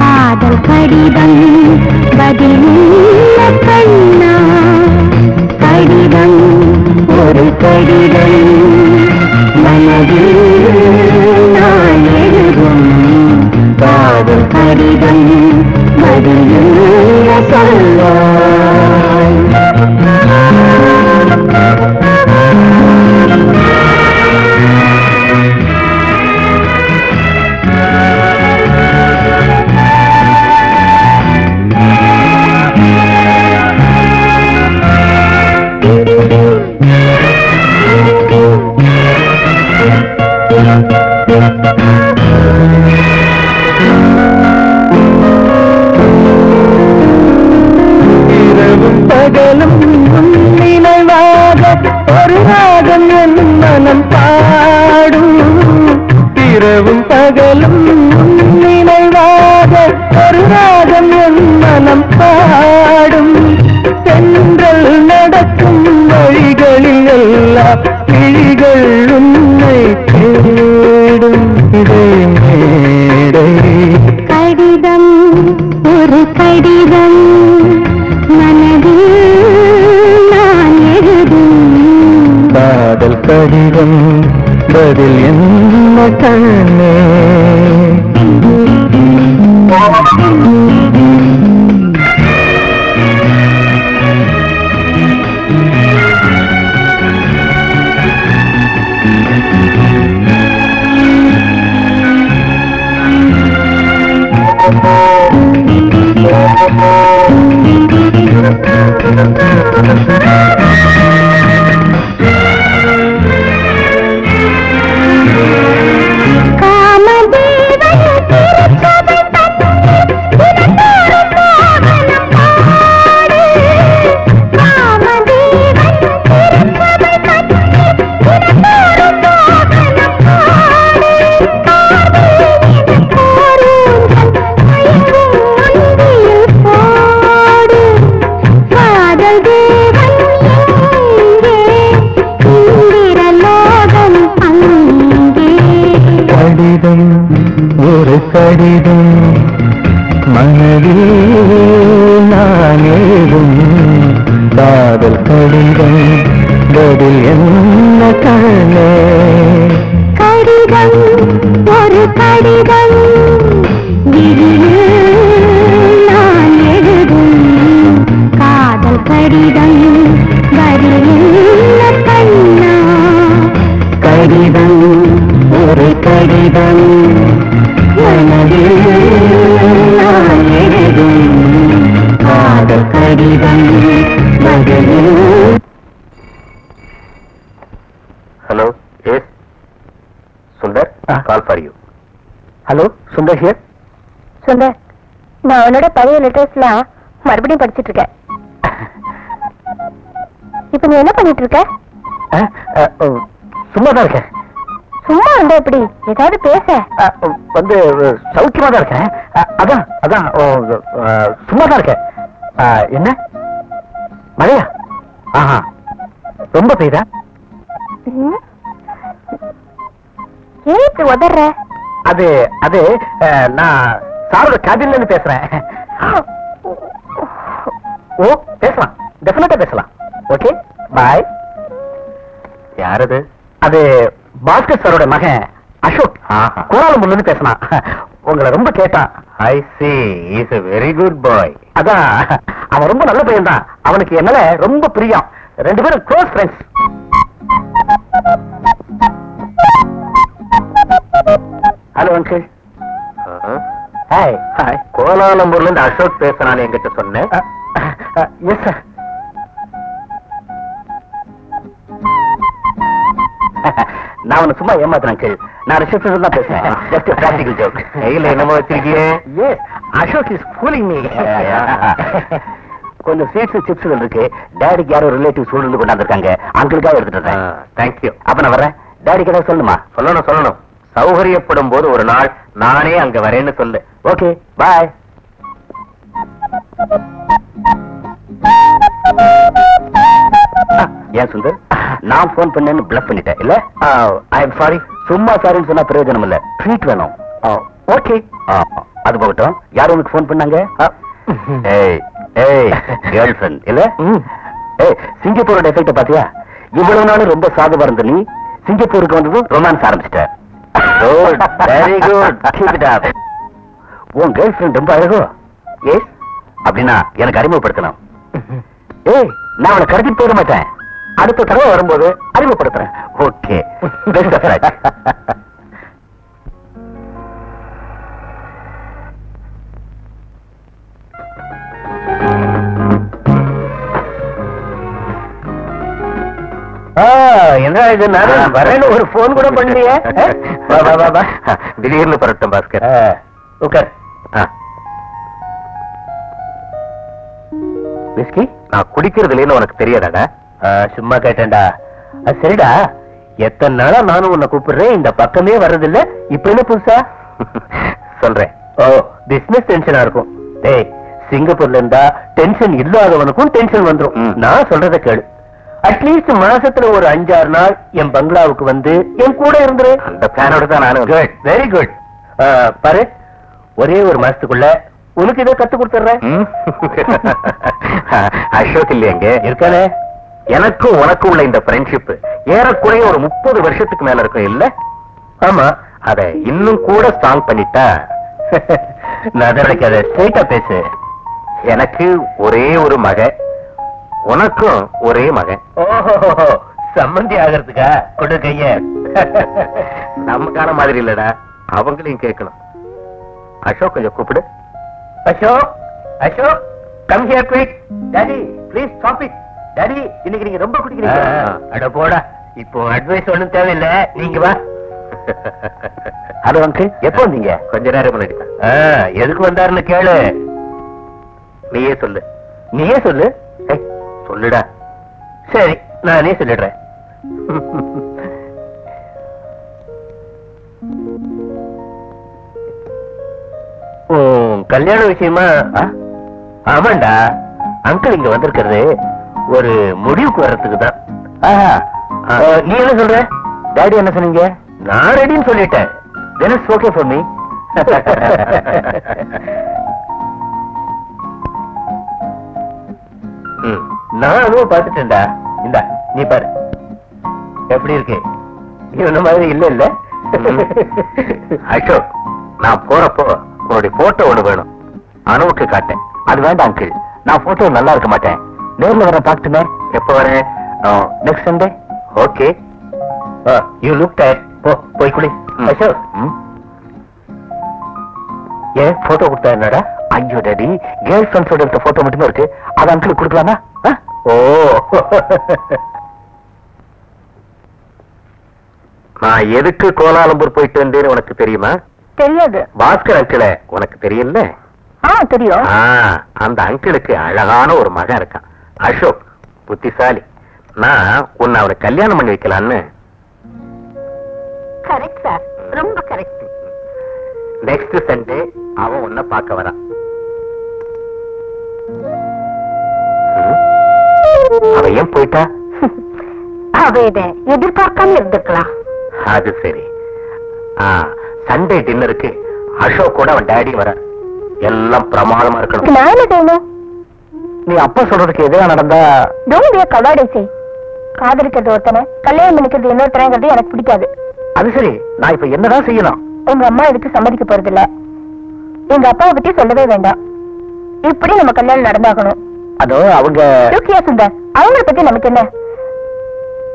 காதல் கடிதம் பதில் என்ன கண்ணா? கடிதம் ஒரு கடிதம் மனதில் நான் எழுதும் காதல் கடிதம் பதில் என்ன சொல்வாய்? இரவும் பகலும் நினைவாக ஒரு ராகம் என் மனம் பாடும். இரவும் பகலும் நினைவாக ஒரு ராகம் என் மனம் பாடும். தென்றல் நடக்கும் வழிகளில் எல்லாம் கிளிகள் உன்னை தேடும். இதே மேடை கடிதம் ஒரு கடிதம் மனதில் நான் எழுதும் காதல் கடிதம் பதில் என்ன கண்ணே? ஒரு கடிதம் மனதில் நான் எழுதும் காதல் கடிதம் பதில் என்ன கண்ணே? கடிதம் ஒரு கடிதம் நான் எழுதும் காதல் கடிதம் பதில் என்ன கண்ணா? கடிதம் ஒரு கடிதம் மனதில் நான் எழுதும் காதல் கடிதம் பதில். Hello, yes Sundar, call for you. Hello, Sundar here. Sundar, நான் உன்னோட பழைய லெட்டர்ஸ்லாம் மறுபடியும் படிச்சிட்டு இருக்கேன். இப்ப நீ என்ன பண்ணிட்டு இருக்க? சும்மா தான் இருக்கேன். சும்மா இருந்தா எப்படி? ஏதாவது பேச. வந்து சௌக்கியமா தான் இருக்கேன். அதான் அதான் சும்மா தான் இருக்கேன். என்ன மழையா? ஆஹா, ரொம்ப பெய்தா? ஏன் இப்படி உதற? அது அது நான் சாரோட கேபின்ல இருந்து பேசுறேன். ஓ, பேசலாம், டெஃபினட்டா பேசலாம். ஓகே, பாய். யாரது? அது பாஸ்கர் சாரோட மகன் அசோக். கோலாலம்பூர்ல இருந்து பேசினான். உங்களை ரொம்ப கேட்டான். ஐ see, he is a very good boy. அதான், அவன் ரொம்ப நல்ல பையன் தான். அவனுக்கு என்னால ரொம்ப பிரியம். ரெண்டு பேரும் close friends. Hello uncle. Hi. Hi. கோலாலம்பூர்ல இருந்து அசோக் பேசுறான்னு என்கிட்ட சொன்னேன். Yes sir. நான் உன்னை சும்மா ஏமாத்துறேன் அங்கிள். நான் ரிசப்ஷன் தான் பேசுறேன். Just practical joke. கையில என்னமோ வச்சிருக்கீங்க? Yes, Ashok is fooling me. கொஞ்சம் ஸ்வீட்ஸ் சிப்ஸ்கள் இருக்கு. டேடிக்கு யாரோ ரிலேட்டிவ் சூழ்நிலை கொண்டாந்துருக்காங்க. அங்கிளுக்காக எடுத்துட்டு வரேன். தேங்க்யூ. அப்ப நான் வரேன். டேடிக்கு ஏதாவது சொல்லணுமா? சொல்லணும். சௌகரியப்படும் போது ஒரு நாள் நானே அங்க வரேன்னு சொல்லு. ஓகே, பாய். ஏன் சுந்தர், நான் போன் பண்ணேன்னு பிளப் பண்ணிட்டேன் இல்ல? I am sorry. சும்மா சாரின்னு சொன்னா பிரயோஜனம் இல்ல, ட்ரீட் வேணும். ஓகே, அது போகட்டும். யார் உனக்கு போன் பண்ணாங்க? ஏய் ஏய், கேர்ள் ஃப்ரெண்ட் இல்ல? ஏய், சிங்கப்பூரோட எஃபெக்ட் பாத்தியா? இவ்வளவு நாள் ரொம்ப சாதுவா இருந்த நீ சிங்கப்பூருக்கு வந்ததும் ரொமான்ஸ் ஆரம்பிச்சிட்ட. Good, very good, keep it up. உன் கேர்ள் ஃப்ரெண்ட் ரொம்ப அழகோ? எஸ். அப்படின்னா எனக்கு அறிமுகப்படுத்தணும். ஏய், நான் அவளை கடத்திட்டு போயிட மாட்டேன். அடுத்த தடவை வரும்போது அறிமுகப்படுத்துறேன். Okay, best of luck. என்ன இது, நான் வரேன்னு ஒரு போன் கூட பண்ணலையே. திடீர்னு பரட்டும் பாஸ்கர். உட்கார். விஸ்கி நான் குடிக்கிறதுலேன்னு உனக்கு தெரியாதாடா? சும்மா கேட்டேன்டா. சரிடா, எத்தனை நாளா நானும் உன்னை கூப்பிடுறேன், இந்த பக்கமே வர்றதில்ல. இப்ப என்ன புதுசா? சொல்றேன். ஓ, பிசினஸ் டென்ஷனா இருக்கும். டேய், சிங்கப்பூர்ல இருந்தா டென்ஷன் இல்லாதவனுக்கும் டென்ஷன் வந்துரும். நான் சொல்றத கேளு. அட்லீஸ்ட் மாசத்துல ஒரு 5-6 நாள் என் பங்களாவுக்கு வந்து என் கூட இருந்துரு. அந்த பிளானோட தான் நானும். Good, very good. பாரு, ஒரே ஒரு மாசத்துக்குள்ள உனக்கு இதை கத்து கொடுத்துறேன். அசோக் இல்லையங்க இருக்கானே. எனக்கும் உனக்கும் உள்ள இந்த ஃப்ரெண்ட்ஷிப் ஏறக்குறைய ஒரு 30 வருஷத்துக்கு மேல இருக்கும் இல்ல? ஆமா, அத இன்னும் கூட ஸ்ட்ராங் பண்ணிட்டா. நடக்காத, ஸ்ட்ரைட்டா பேசு. எனக்கு ஒரே ஒரு மகன், உனக்கும் ஒரே மகன். ஓஹோ, சம்மந்தி ஆகிறதுக்கா? கொடு கைய. நமக்கான மாதிரி இல்லடா, அவங்களையும் கேட்கணும். அசோக் கொஞ்சம் கூப்பிடு. Ashok, Ashok, come here quick. Daddy please stop it. Daddy, இன்னைக்கு நீங்க ரொம்ப குடிக்கிறீங்க. அட போடா, இப்போ அட்வைஸ் ஒண்ணும் தேவையில்லை, நீங்க வா. ஹலோ அங்கிள், எப்போ வந்தீங்க? கொஞ்ச நேரம் முன்னாடி. எதுக்கு வந்தாருன்னு கேளு. நீயே சொல்லு. நீயே சொல்லு. சொல்லுடா. சரி, நானே சொல்லிடுறேன். கல்யாண விஷயமா? ஆமாண்டா, அங்கிள் இங்க வந்திருக்கிறது ஒரு முடிவுக்கு வர்றதுக்கு தான். நீ என்ன சொல்ற? டாடி என்ன சொன்னீங்க? நான் ரெடின்னு சொல்லிட்டேன். Then it's okay for me. நான் அதுவும் பார்த்துட்டேன்டா. இந்தா, நீ பாரு எப்படி இருக்கு. இவன மாதிரி இல்ல இல்ல? அசோக், நான் போறப்போ உன்னுடைய போட்டோ ஒண்ணு வேணும். அனுவுக்கு காட்டேன். அது வேண்டாம் அங்கிள், நான் போட்டோ நல்லா இருக்க மாட்டேன். நேர்ல வர பாக்கட்டுமே. எப்ப வரேன்? Next Sunday. Okay, you look tired. போய் குடி. அசோக், ஏன் போட்டோ கொடுத்தா என்னடா? ஐயோ டாடி, கேர்ள் ஃப்ரெண்ட்ஸோட இருக்க போட்டோ மட்டுமே இருக்கு. அது அங்கிள் கொடுக்கலாமா? ஓ, நான் எதுக்கு கோலாலம்பூர் போயிட்டு வந்தேன்னு உனக்கு தெரியுமா? தெரியாது. பாஸ்கர் அங்கிள உனக்கு தெரியல? தெரியும். அந்த அங்கிளுக்கு அழகான ஒரு மகன் இருக்கான், அசோக். புத்திசாலி. நான் உன்னை அவனை கல்யாணம் பண்ணி வைக்கலான்னு. நெக்ஸ்ட் சண்டே அவன் உன்னை பார்க்க வரான். அவ ஏன் போயிட்டா? அவ இதை எதிர்பார்க்காம இருந்திருக்கலாம். அது சரி. சண்டே டின்னருக்கு அசோக் கூட அவன் டேடி வர. எல்லாம் பிரமாதமா இருக்கணும். நான் என்ன செய்யணும்? நீ அப்பா சொல்றதுக்கு எதா நடந்தா கவாடை காதலிக்கிறது ஒருத்தனை கல்யாணம் பண்ணிக்கிறது இன்னொருத்தனைங்கிறது எனக்கு பிடிக்காது. அது சரி, நான் இப்ப என்னதான் செய்யலாம்? உங்க அம்மா இதுக்கு சம்மதிக்க போறது இல்ல. எங்க அப்பாவை பத்தி சொல்லவே வேண்டாம். இப்படி நம்ம கல்யாணம் நடந்தாகணும். அதோ அவங்க சுந்தர், அவங்கள பத்தி நமக்கு என்ன?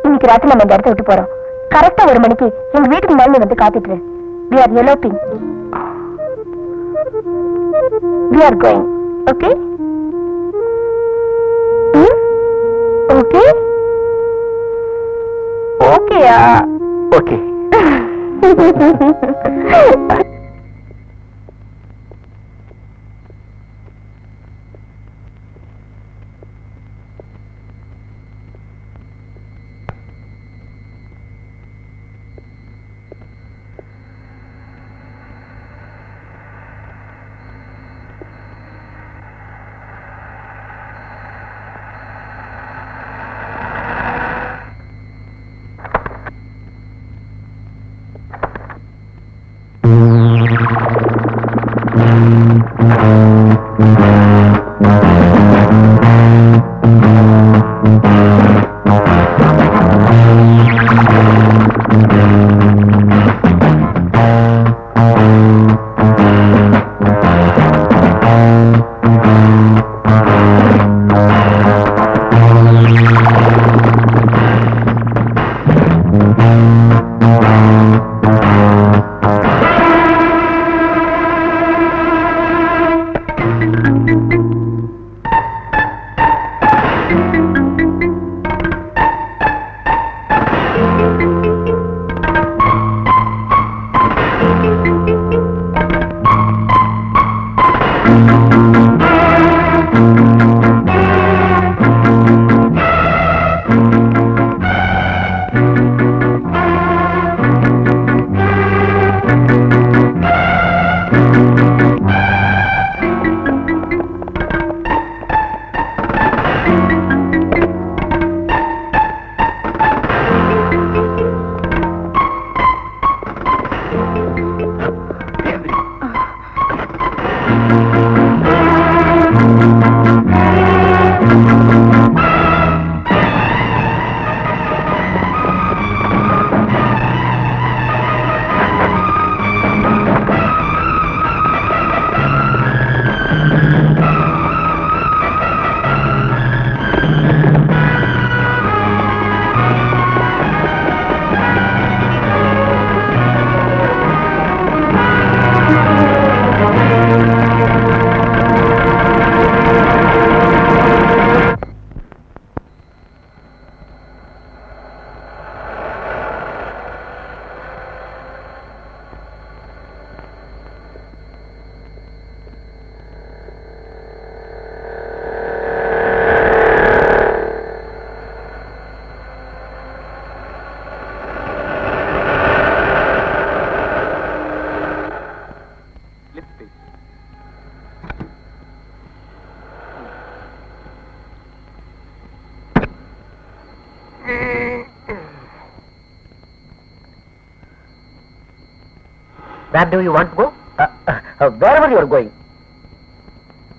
இன்னைக்கு ராத்திரி நம்ம இந்த இடத்த விட்டு போறோம். கரெக்டா 1 மணிக்கு எங்க வீட்டுக்கு முன்னாடி வந்து காத்துட்டு. We are eloping. We are going. Okay? Okay? Okay. Okay. Where do you want to go? Wherever you are going.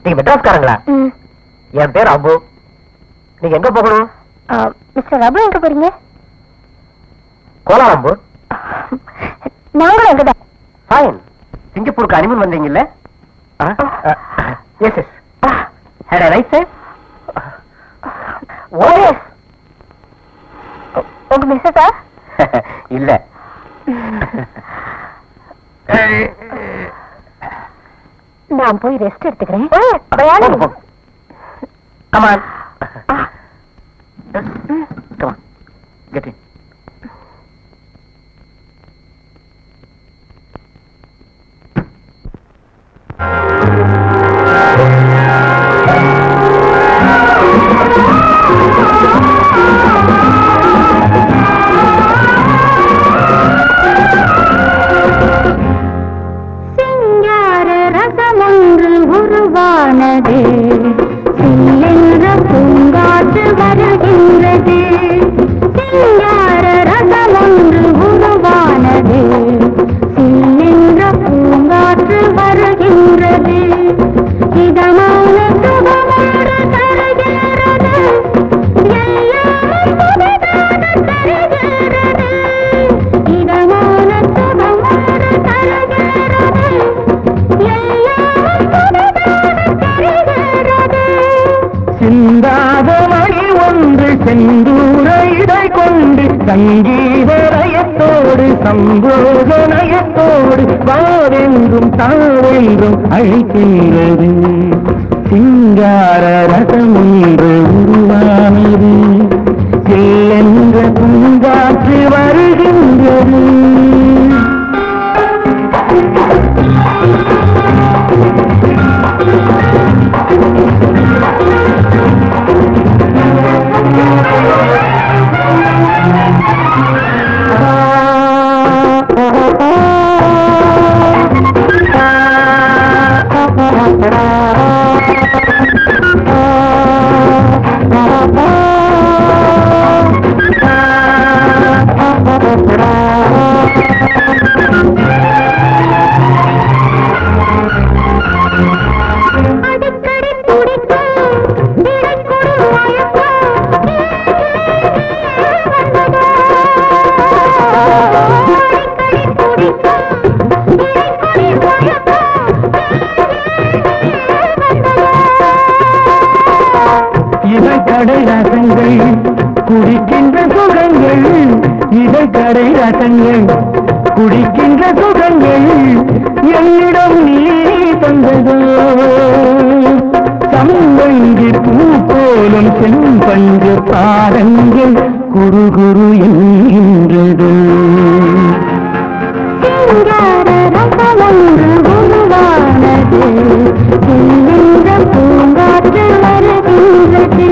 நீங்க மெட்ராஸ்காரங்களா? என் பேர் அபு. நீங்க எங்க போகணும்? மிஸ்டர் அபு எங்க போறீங்க? கோலாலம்பூர். நாங்களும் அங்கதான். ஃபைன். சிங்கப்பூருக்கு அனிமன் வந்தீங்கல்ல? Yes yes. Had I right sir? ஓ உங்க மிஸ்ஸஸா? இல்ல. நான் போய் ரெஸ்ட் எடுத்துக்கிறேன். Come on. Come on. Get in. Sing செந்தூர இடை கொண்டு சங்கீத லயத்தோடு சம்போதனயத்தோடு வாவென்றும் தாவென்றும் அழைக்கின்றது. சிங்கார ரசம் ஒன்று உருவானது, என்ற பூங்காற்று வருகின்றது. குடிக்கின்ற சுகங்கள் இதை கடை ரசங்கள் குடிக்கின்ற சுகங்கள் என்னிடம் நீ தந்ததோ. சம்பங்கி பூ போலும் செம்பஞ்சு பாதங்கள் குரு குரு என்கின்றது. பூங்காற்று வருகின்றது.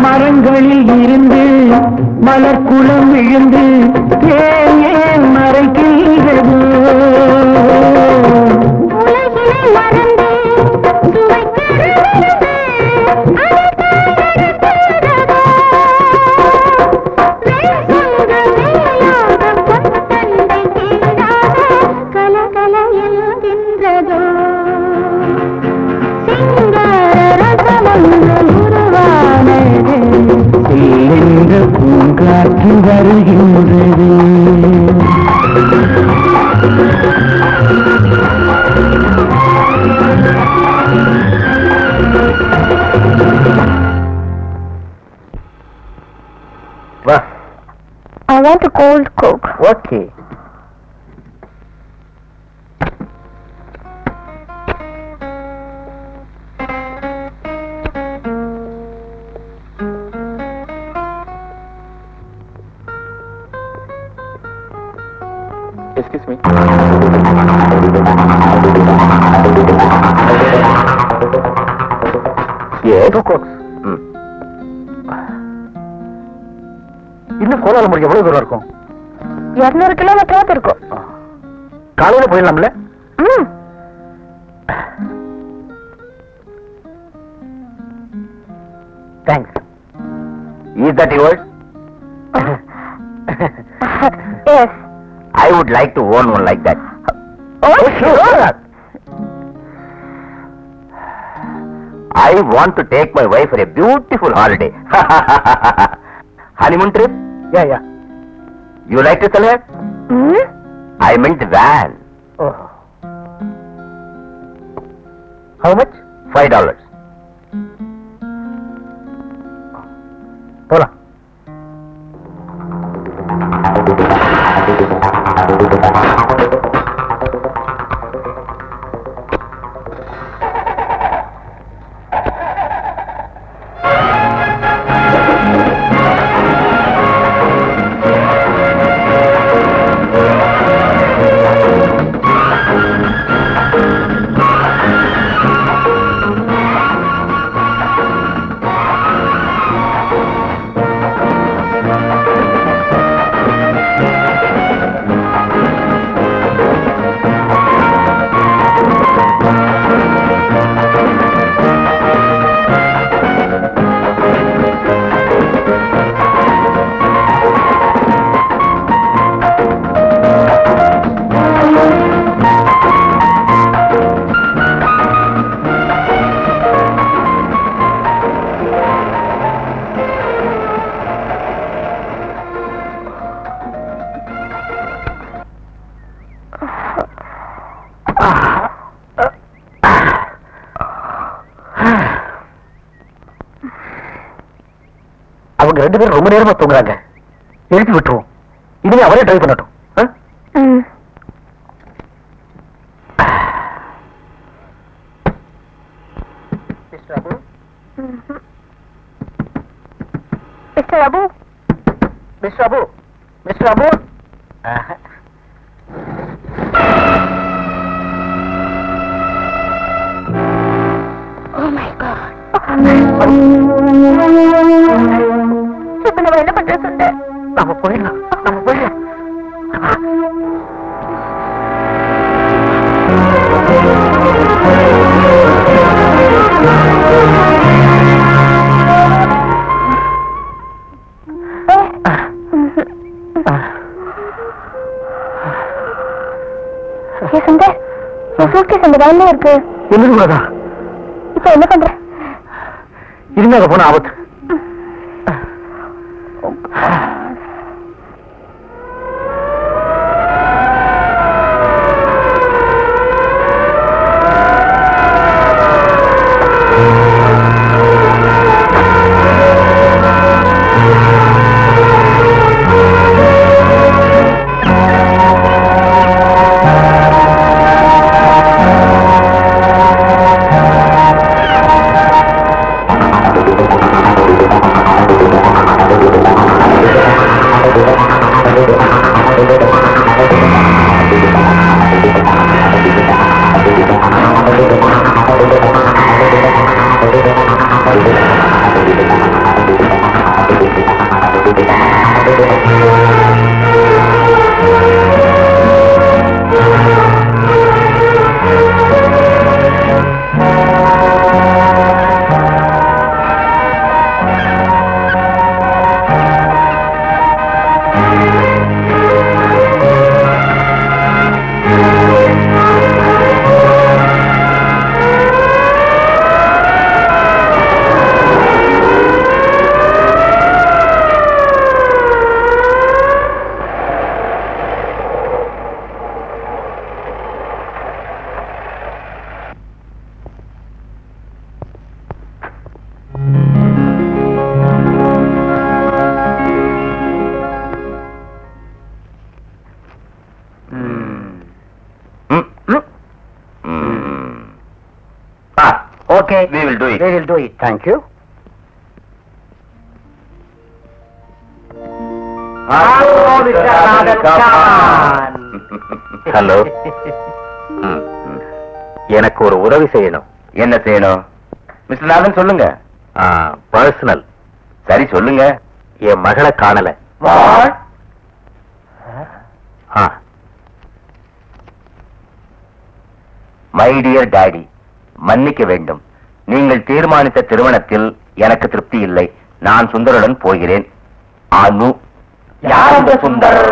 மரங்களில் இருந்து மலர்குளம் விழுந்து ஏன் ஏன் மறைக்கின்றது. பூங்காற்று வருகின்றது. I want a cold Coke. Okay. Excuse me. Yes. 2 Cokes. இன்னும் கோலால முடிக்க எவ்வளவு தூரம் இருக்கும்? 200 கிலோமீட்டர் இருக்கும். காலையில போயிடலாம்ல? Thanks. Is that yours? Yes. I would like to own one like that. Oh, sure. I want to take my wife for a beautiful holiday. Honeymoon trip? Yeah. You like to sell her? I meant the van. Oh. How much? $5. போலாம். அவங்க 2 பேரும் ரொம்ப நேரமா தூங்குறாங்க. எழுப்பி விட்டுருவோம். இனிமே அவரே டிரைவ் பண்ணட்டும். Mister Abu, mister Abu, mister Abu. Oh my God. இப்ப நம்ம என்ன பண்ற சுந்தர்? நம்ம போயிடலாம். சுந்தர், சூட்கேஸ் அந்த வேன்ல இருக்கு. என்னது? இப்ப என்ன பண்ற? இருந்தா போன ஆபத்து. Okay, we will do it. We will do it. Thank you. Hello. எனக்கு ஒரு உதவி செய்யணும். என்ன செய்யணும்? மிஸ்டர் நாதன் சொல்லுங்க. பர்சனல். சரி சொல்லுங்க. என் மகளை காணல. மை டியர் டாடி, மன்னிக்க வேண்டும். நீங்கள் தீர்மானித்த திருமணத்தில் எனக்கு திருப்தி இல்லை. நான் சுந்தருடன் போகிறேன். அனு. யார் சுந்தர்?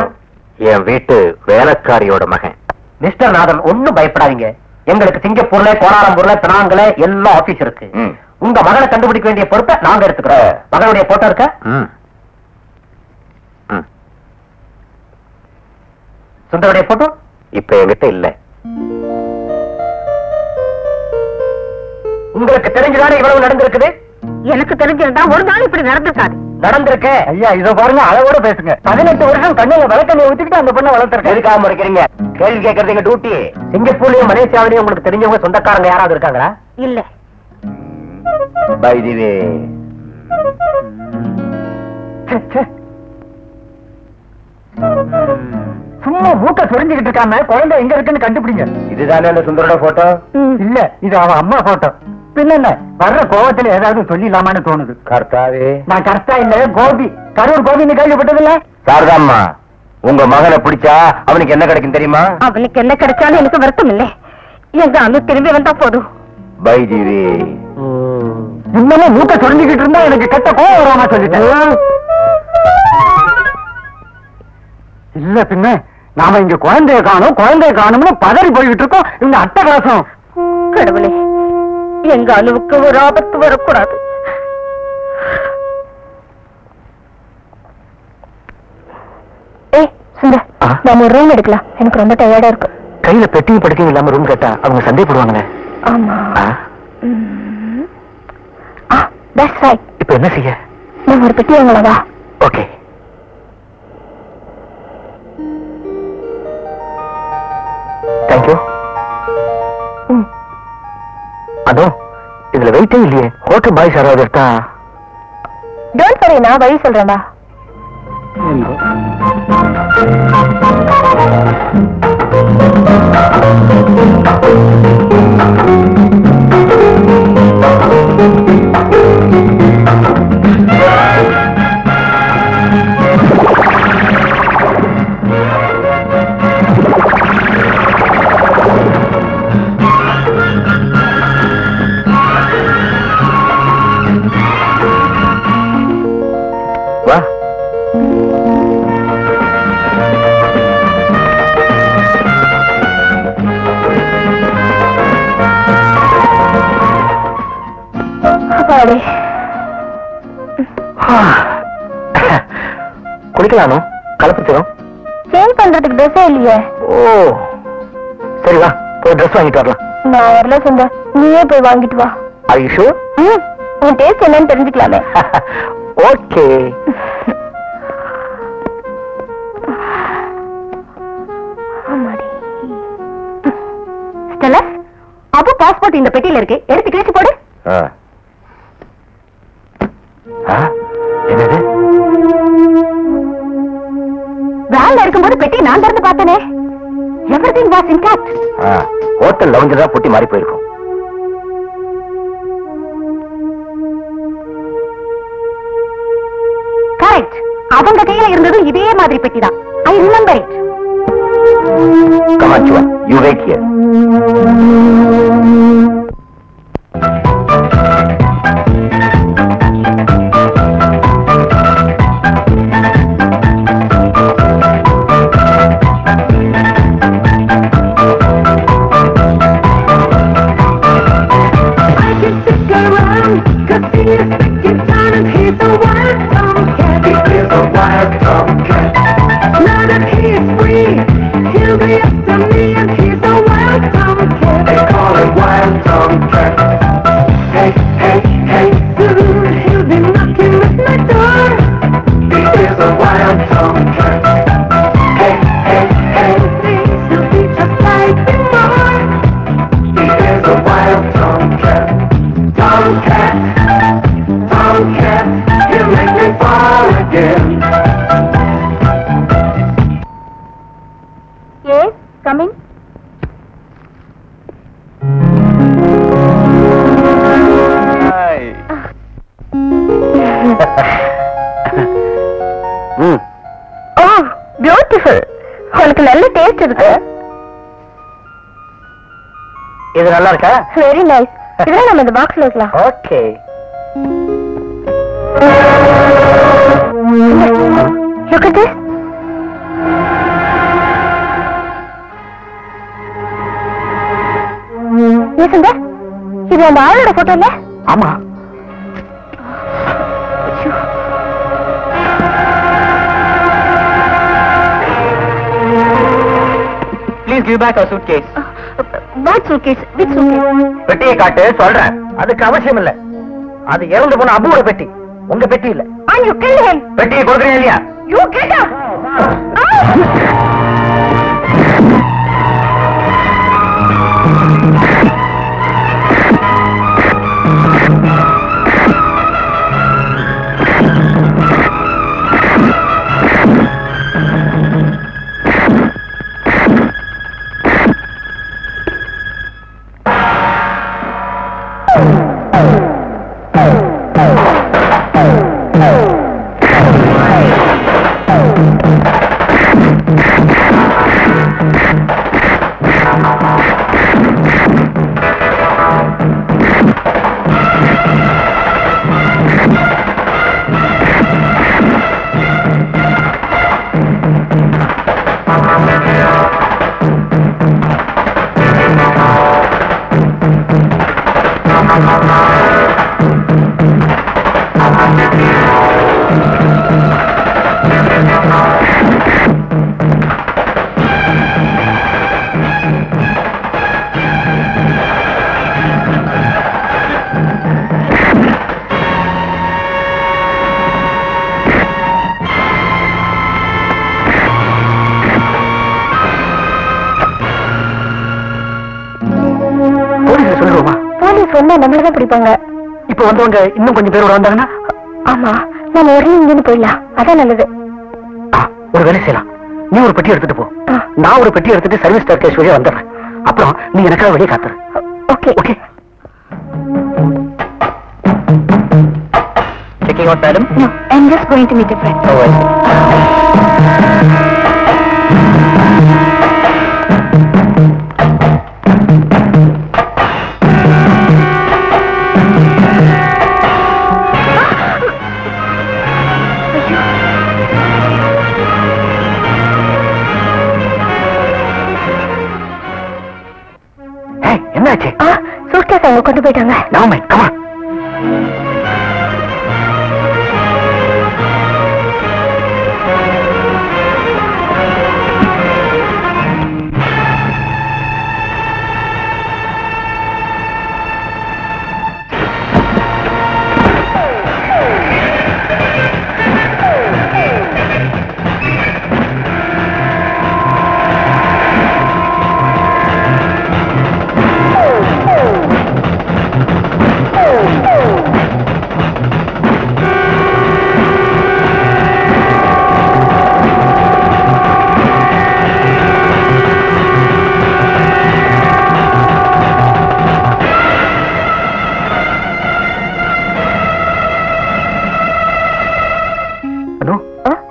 என் வீட்டு வேலைக்காரியோட மகன். மிஸ்டர் நாதன், ஒண்ணும் பயப்படாதீங்க. எங்களுக்கு சிங்கப்பூர்ல, கோலாலம்பூர்ல, பினாங்கல எல்லா ஆபீஸ் இருக்கு. உங்க மகனை கண்டுபிடிக்க வேண்டிய பொறுப்பை நாங்க எடுத்துக்கிறோம். மகனுடைய போட்டோ இருக்க? சுந்தருடைய போட்டோ இப்ப என்கிட்ட இல்ல. உங்களுக்கு தெரிஞ்சுதானே இவ்வளவு நடந்திருக்குது? எனக்கு தெரிஞ்சிருந்தா ஒரு நாள் இப்படி நடந்துருக்காது. நடந்திருக்க. ஐயா, இத பாருங்க, அளவோட பேசுங்க. 18 வருஷம் கண்ணில விளக்கண்ணை ஊத்திக்கிட்டு அந்த பொண்ணை வளர்த்திருக்க. எதுக்காக முறைக்கிறீங்க? கேள்வி கேட்கறதுங்க டியூட்டி. சிங்கப்பூர்லயும் மலேசியாவிலையும் உங்களுக்கு தெரிஞ்சவங்க சொந்தக்காரங்க யாராவது இருக்காங்களா? இல்ல. பை தி வே, சும்மா மூட்டை சொரிஞ்சுக்கிட்டு இருக்காம குழந்தை எங்க இருக்குன்னு கண்டுபிடிங்க. இதுதானே அந்த சுந்தரோட போட்டோ? இல்ல, இது அவன் அம்மா போட்டோ. பின்ன என்ன, வர்ற கோவத்துல ஏதாவது சொல்லிடலாமான்னு தோணுது. கர்த்தாவே, நான் கர்த்தா இல்ல, கோபி. கரூர் கோபின்னு கேள்விப்பட்டதில்ல? சாரதாம்மா, உங்க மகனை பிடிச்சா அவனுக்கு என்ன கிடைக்கும் தெரியுமா? அவனுக்கு என்ன கிடைச்சாலும் எனக்கு வருத்தம் இல்லை. எங்க அனு திரும்பி வந்தா போதும். பை தி வே. இன்னமும் மூட்டை சொரிஞ்சுக்கிட்டு இருந்தா எனக்கு கெட்ட கோவம் வராம சொல்லிட்டேன். இல்ல பின்ன, நாம இங்க குழந்தைய காணும்னு பதறி போய்கிட்டு இருக்கோம். இந்த அட்டகாசம். கடவுளே, எங்க அணுவுக்கு ஒரு ஆபத்து வரக்கூடாது. சுந்தர், நாம ஒரு ரூம் எடுக்கலாம். எனக்கு ரொம்ப டயர்டா இருக்கு. கையில பெட்டியும் படுக்கையும் இல்லாம ரூம் கேட்டா அவங்க சந்தேகப்படுவாங்களே. ஆமா. That's right. இப்ப என்ன செய்ய? ஒரு பெட்டி வாங்களவா? ஓகே. தேங்க்யூ. அதோ இதுல வெயிட்டே இல்லையே. ஹோட்டல் பாய்ஸ் யாராவது இருக்கா? டோன்ட் வரி, நான் வழி சொல்றேன்டா. வா. குளிக்கலானோ? கலப்பிச்சிடும். சேஞ்ச் பண்றதுக்கு ட்ரெஸ்ஸே இல்லையே. ஓ சரி, வா போய் ட்ரெஸ் வாங்கிட்டு வரலாம். நான் வரல சுந்தர், நீயே போய் வாங்கிட்டு வா. Are you sure? உன் டேஸ்ட் என்னன்னு தெரிஞ்சுக்கலாமே. ஓகே. ஸ்டெல்லா, அப்போ பாஸ்போர்ட் இந்த பெட்டியில இருக்கு, எடுத்து கிழிச்சு போடு. என்னது? வேன்ல இருக்கும்போது பெட்டி நான் திறந்து பார்த்தேனே. Everything was intact. ஹோட்டல் லவுஞ்சில் தான் பொட்டி மாறி போயிருக்கும். கரெக்ட். அவங்க கையில இருந்தது இதே மாதிரி பெட்டி தான். I remember it. Come on, Chua. You wait here. இது நல்லா இருக்கா? Very nice. இதெல்லாம் நம்ம இந்த பாக்ஸ்ல வைக்கலாம். ஓகே. Look at this. ஏசுங்க, இது அந்த ஆளோட போட்டோ இல்ல? ஆமா. Please give back our suitcase. What suitcase? Which suitcase? பெட்டியை காட்டு சொல்றேன். அதுக்கு அவசியம் இல்ல. அது இறந்து போன அபுவோட பெட்டி, உங்க பெட்டி இல்ல. And you kill him. பெட்டியை கொடுக்குறீங்க இல்லையா? You get up. சொன்னா நம்மளதான் பிடிப்பாங்க. இப்ப வந்தவங்க இன்னும் கொஞ்சம் பேரோட வந்தாங்கன்னா? ஆமா, நம்ம உடனே இங்கிருந்து போயிடலாம். அதான் நல்லது. ஒரு வேலை செய்யலாம். நீ ஒரு பெட்டி எடுத்துட்டு போ, நான் ஒரு பெட்டி எடுத்துட்டு சர்வீஸ் ஸ்டார்கேஸ் வழியா வந்துடுறேன். அப்புறம் நீ எனக்காக வெளியே காத்துரு. Okay okay. Checking out, madam? No, I'm just going to meet a friend. Oh, I see. Hey, என்னாச்சு? சூட்கேஸ் அவங்க கொண்டு போயிட்டாங்க. Now, mate, come on.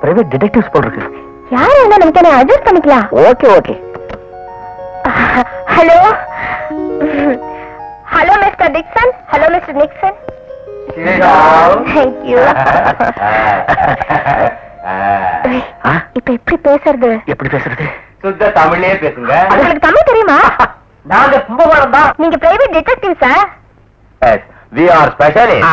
Private detectives போல் இருக்கு. யார் என்ன நமக்கு அட்ஜஸ்ட் பண்ணிக்கலாம். Okay okay. Hello hello mister Dixon. Hello mister Nixon. Thank you. இப்ப எப்படி பேசுறது? எப்படி பேசுறது? சுத்த தமிழ்லயே பேசுங்க. உங்களுக்கு தமிழ் தெரியுமா? நாங்க கும்பகோணம் தான். நீங்க private detective sir? Yes, we are specialists.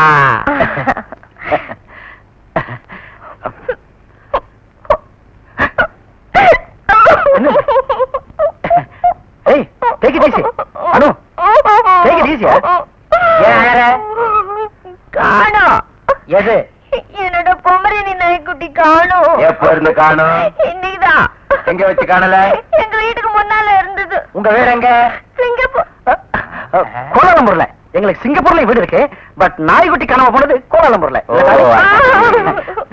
Hey, take it easy. Anu, take it easy. காணோம். எது? என்னோட பொமரேனி நாய்க்குட்டி காணோம். எப்ப இருந்து காணோம்? இன்னைக்குதான். எங்க வச்சு காணல? எங்க வீட்டுக்கு முன்னால இருந்தது. உங்க வீடு எங்க? சிங்கப்பூர். கோலாலம்பூர்ல. எங்களுக்கு சிங்கப்பூர்ல வீடு இருக்கு. பட் நாய்க்குட்டி காணாம போனது கோலாலம்பூர்ல.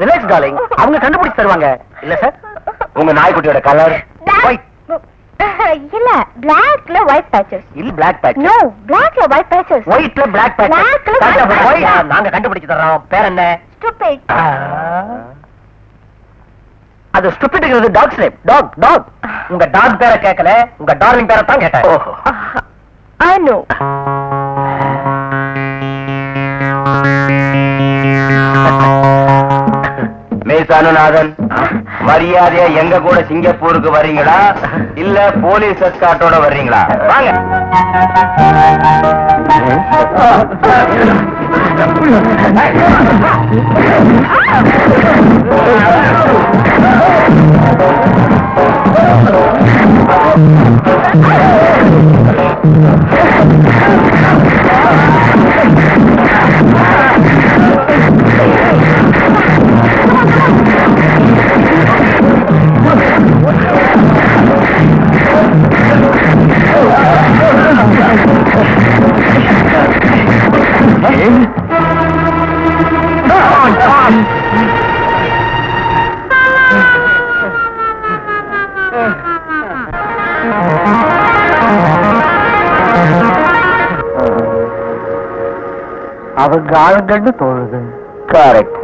Relax darling. அவங்க கண்டுபிடிச்சு தருவாங்க. இல்ல சார்? உங்க நாய்க்குட்டியோட கலர்? ஒயிட். இல்ல, பிளாக்ல ஒயிட் பேச்சஸ். இல்ல பிளாக் பேட்ச். நோ, பிளாக்ல ஒயிட் பேச்சஸ். ஒயிட்ல பிளாக் பேட்ச். Blackல white patches. நாங்க கண்டுபிடிச்சு தர்றோம். பேர் என்ன? Stupid. அது ஸ்டூபிட்ங்கிறது டாக் ஸ்லேப். Dog dog. உங்க டாக் பேரை கேட்கல, உங்க டார்லிங் பேரை தான் கேட்டேன். ஓஹோ. அனு. மிஸ் அனுநாதன், மரியாதையா எங்க கூட சிங்கப்பூருக்கு வர்றீங்களா இல்ல போலீஸ் எஸ்கார்ட்டோட வர்றீங்களா? வாங்க. அவங்க ஆளுங்கன்னு தோணுது. Correct.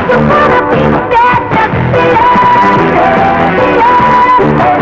You wanna be bad, just be it.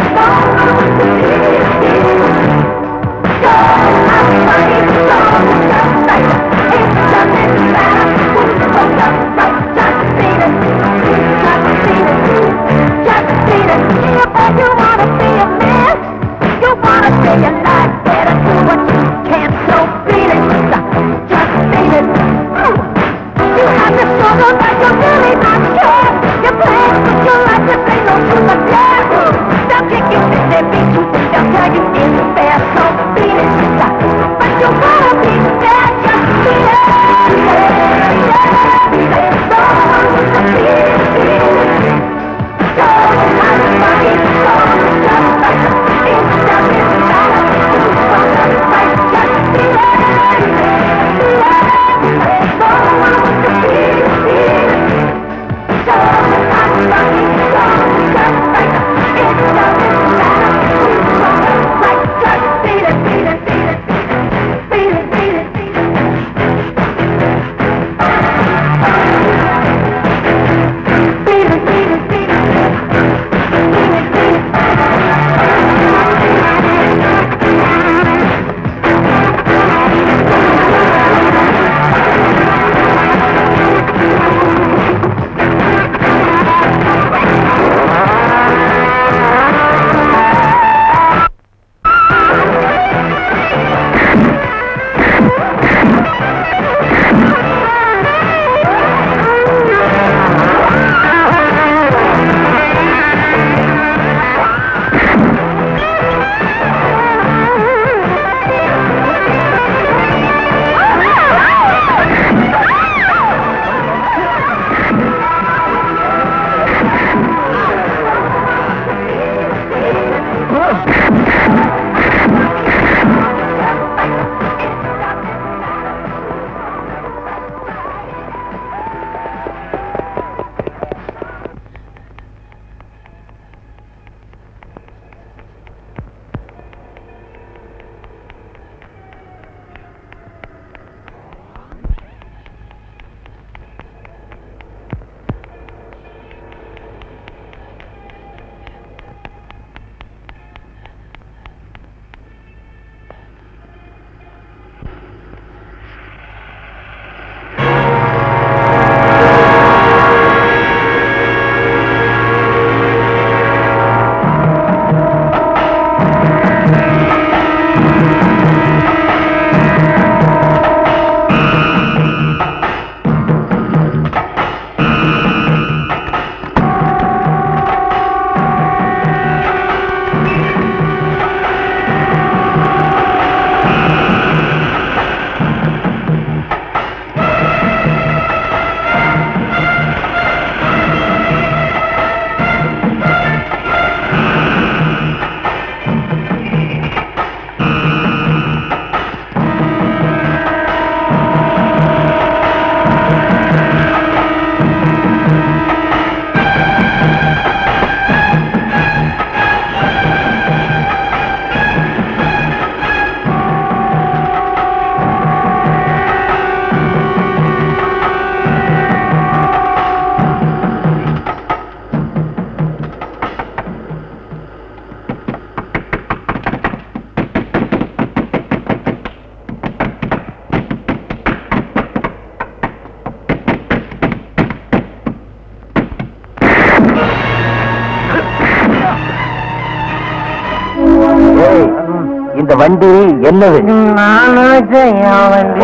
இந்த வண்டி என்னது?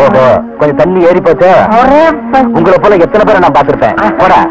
ஓஹோ, கொஞ்சம் தண்ணி ஏறி போச்சா? உங்களை போல எத்தனை பேரை நான் பார்த்திருப்பேன். போடா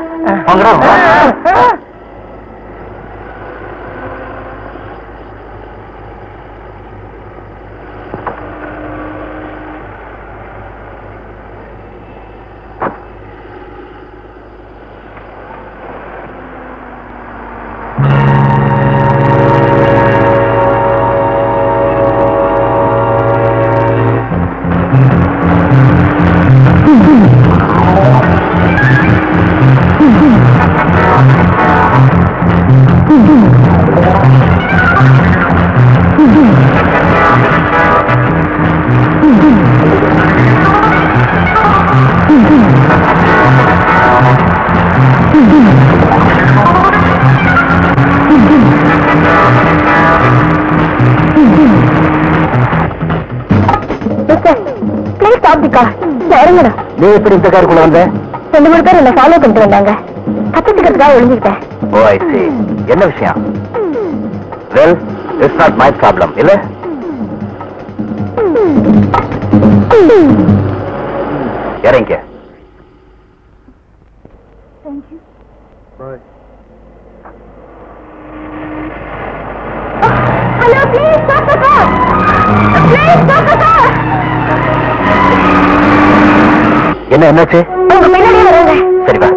நீ எப்படி இந்த காருக்குள்ள வந்த? 2-3 பேர் என்ன ஃபாலோ பண்ணிட்டு வந்தாங்க. தப்பிச்சுக்கிறதுக்காக ஒளிஞ்சுக்கிட்டேன். ஓ, ஐ சீ. என்ன விஷயம்? Well, it's not my problem. இல்ல இறங்க. Hello, please stop the car! Please stop the car! என்ன என்னாச்சு? உங்க பின்னாடியே வராங்க. சரி வா.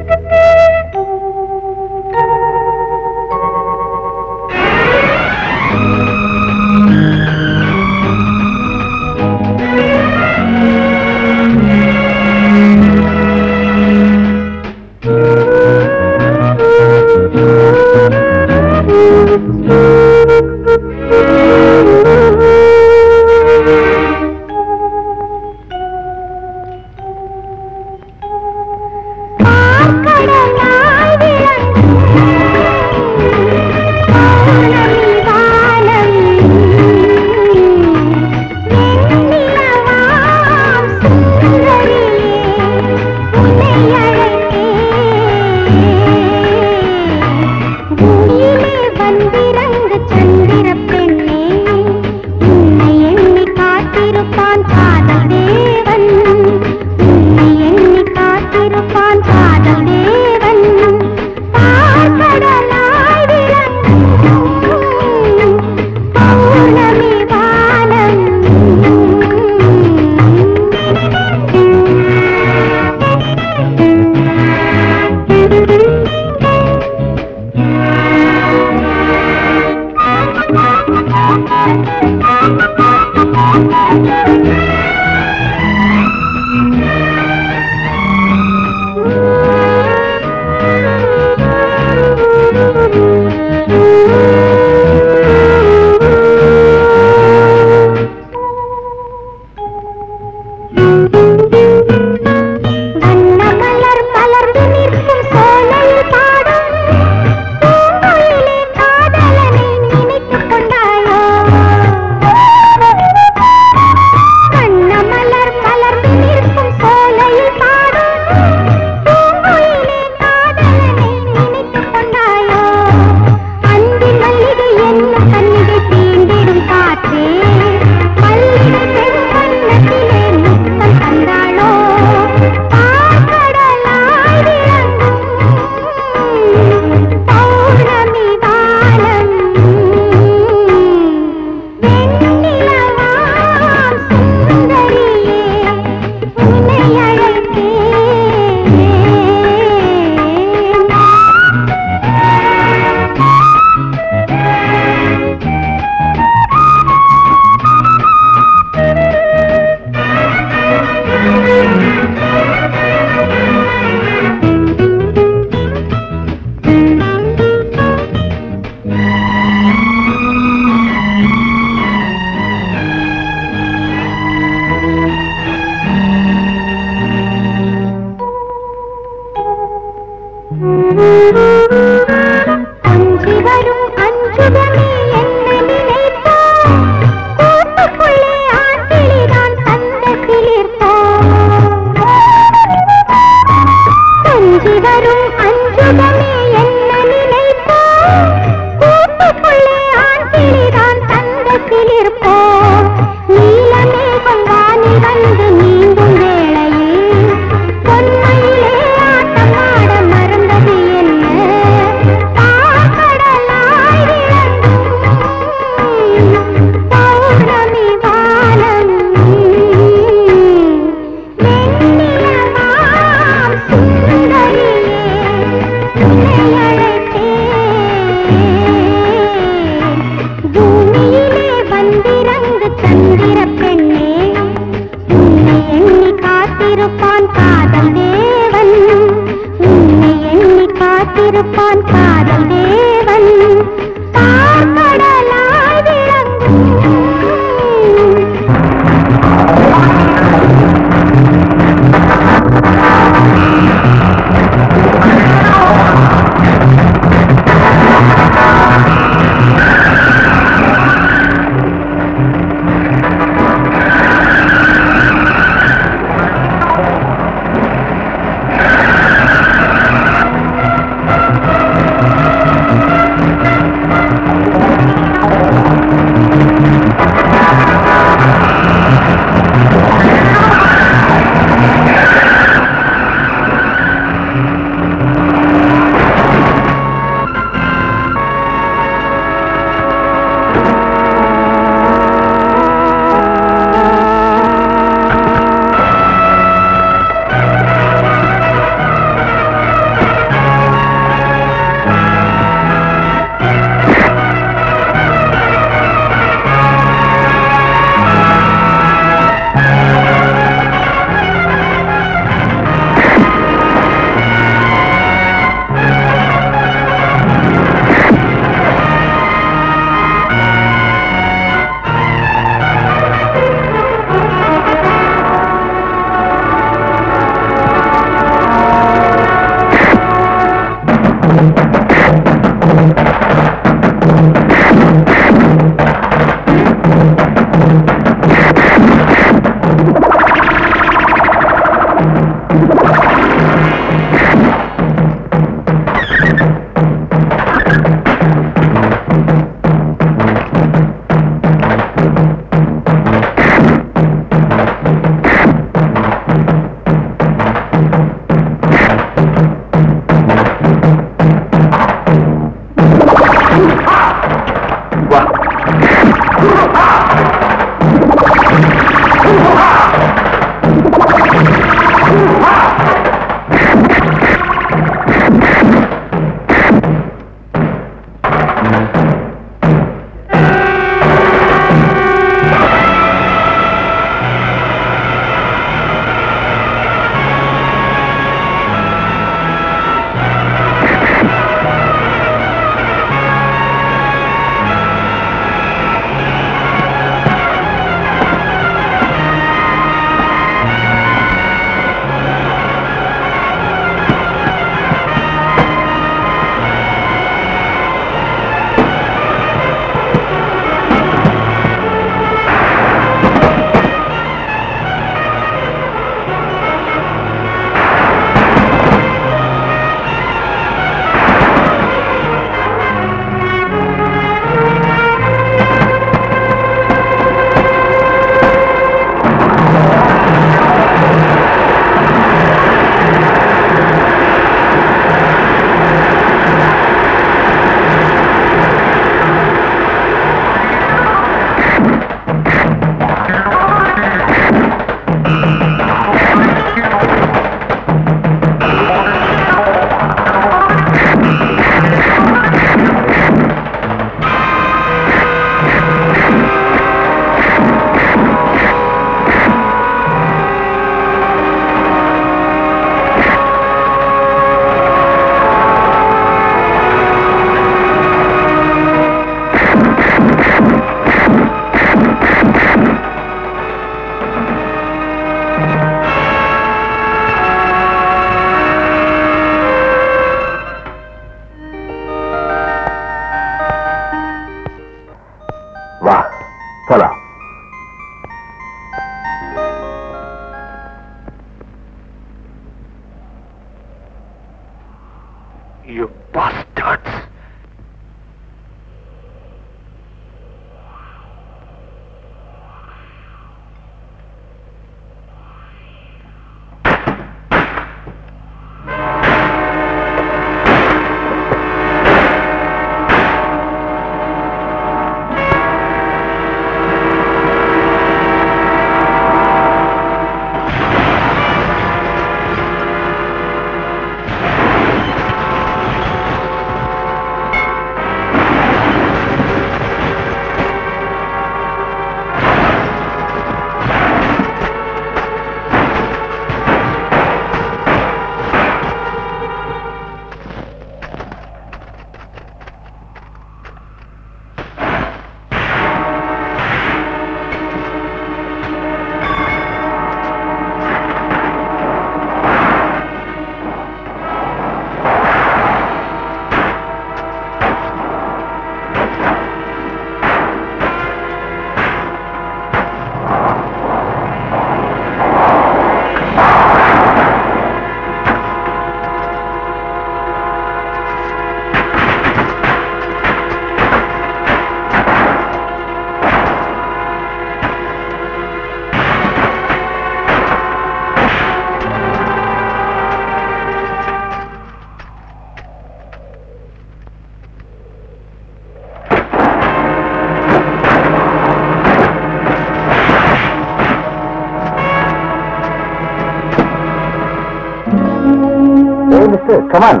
கமான்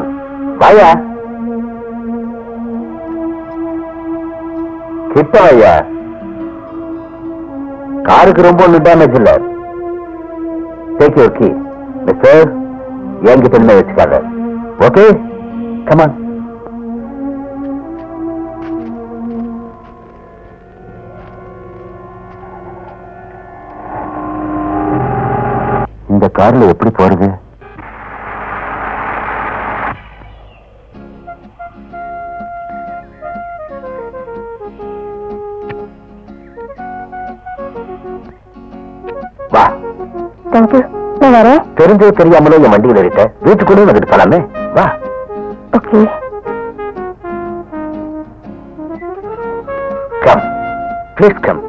வாயா, கிட்ட வாயா. காருக்கு ரொம்ப ஒன்றும் டேமேஜ் இல்ல. டேக் யூர் கீ மிஸ்டர், என்கிட்ட என்ன வச்சுக்காத. Okay come on. இந்த கார்ல எப்படி போறது? வா. தேங்க்யூ. நான் வரேன். தெரிஞ்சோ தெரியாமலோ என் வண்டியில் ஏறிட்ட, வீட்டுக்குள்ளே வந்துட்டு போலாமே. வா. ஓகே. Come please come.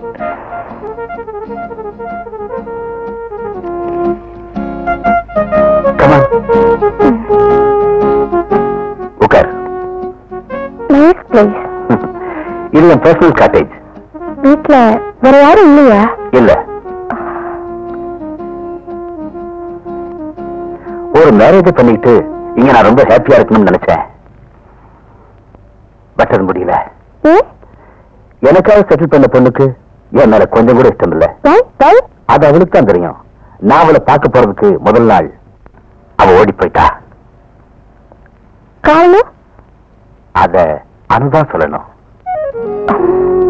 உட்கார். Nice place. இது என் பர்சனல் காட்டேஜ். வீட்ல வேற யாரும் இல்லையா? இல்ல. ஒரு மேரேஜ் பண்ணிட்டு இங்க நான் ரொம்ப ஹாப்பியா இருக்கணும்னு நினைச்சேன். பட் அது முடியல. எனக்காக செட்டில் பண்ண பொண்ணுக்கு என் மேல கொஞ்சம் கூட இஷ்டம் இல்ல. அது அவளுக்கு தான் தெரியும். நான் அவளை பார்க்க போறதுக்கு முதல் நாள் அவ ஓடி போயிட்டா. காரணம் அத அனுதான் சொல்லணும்.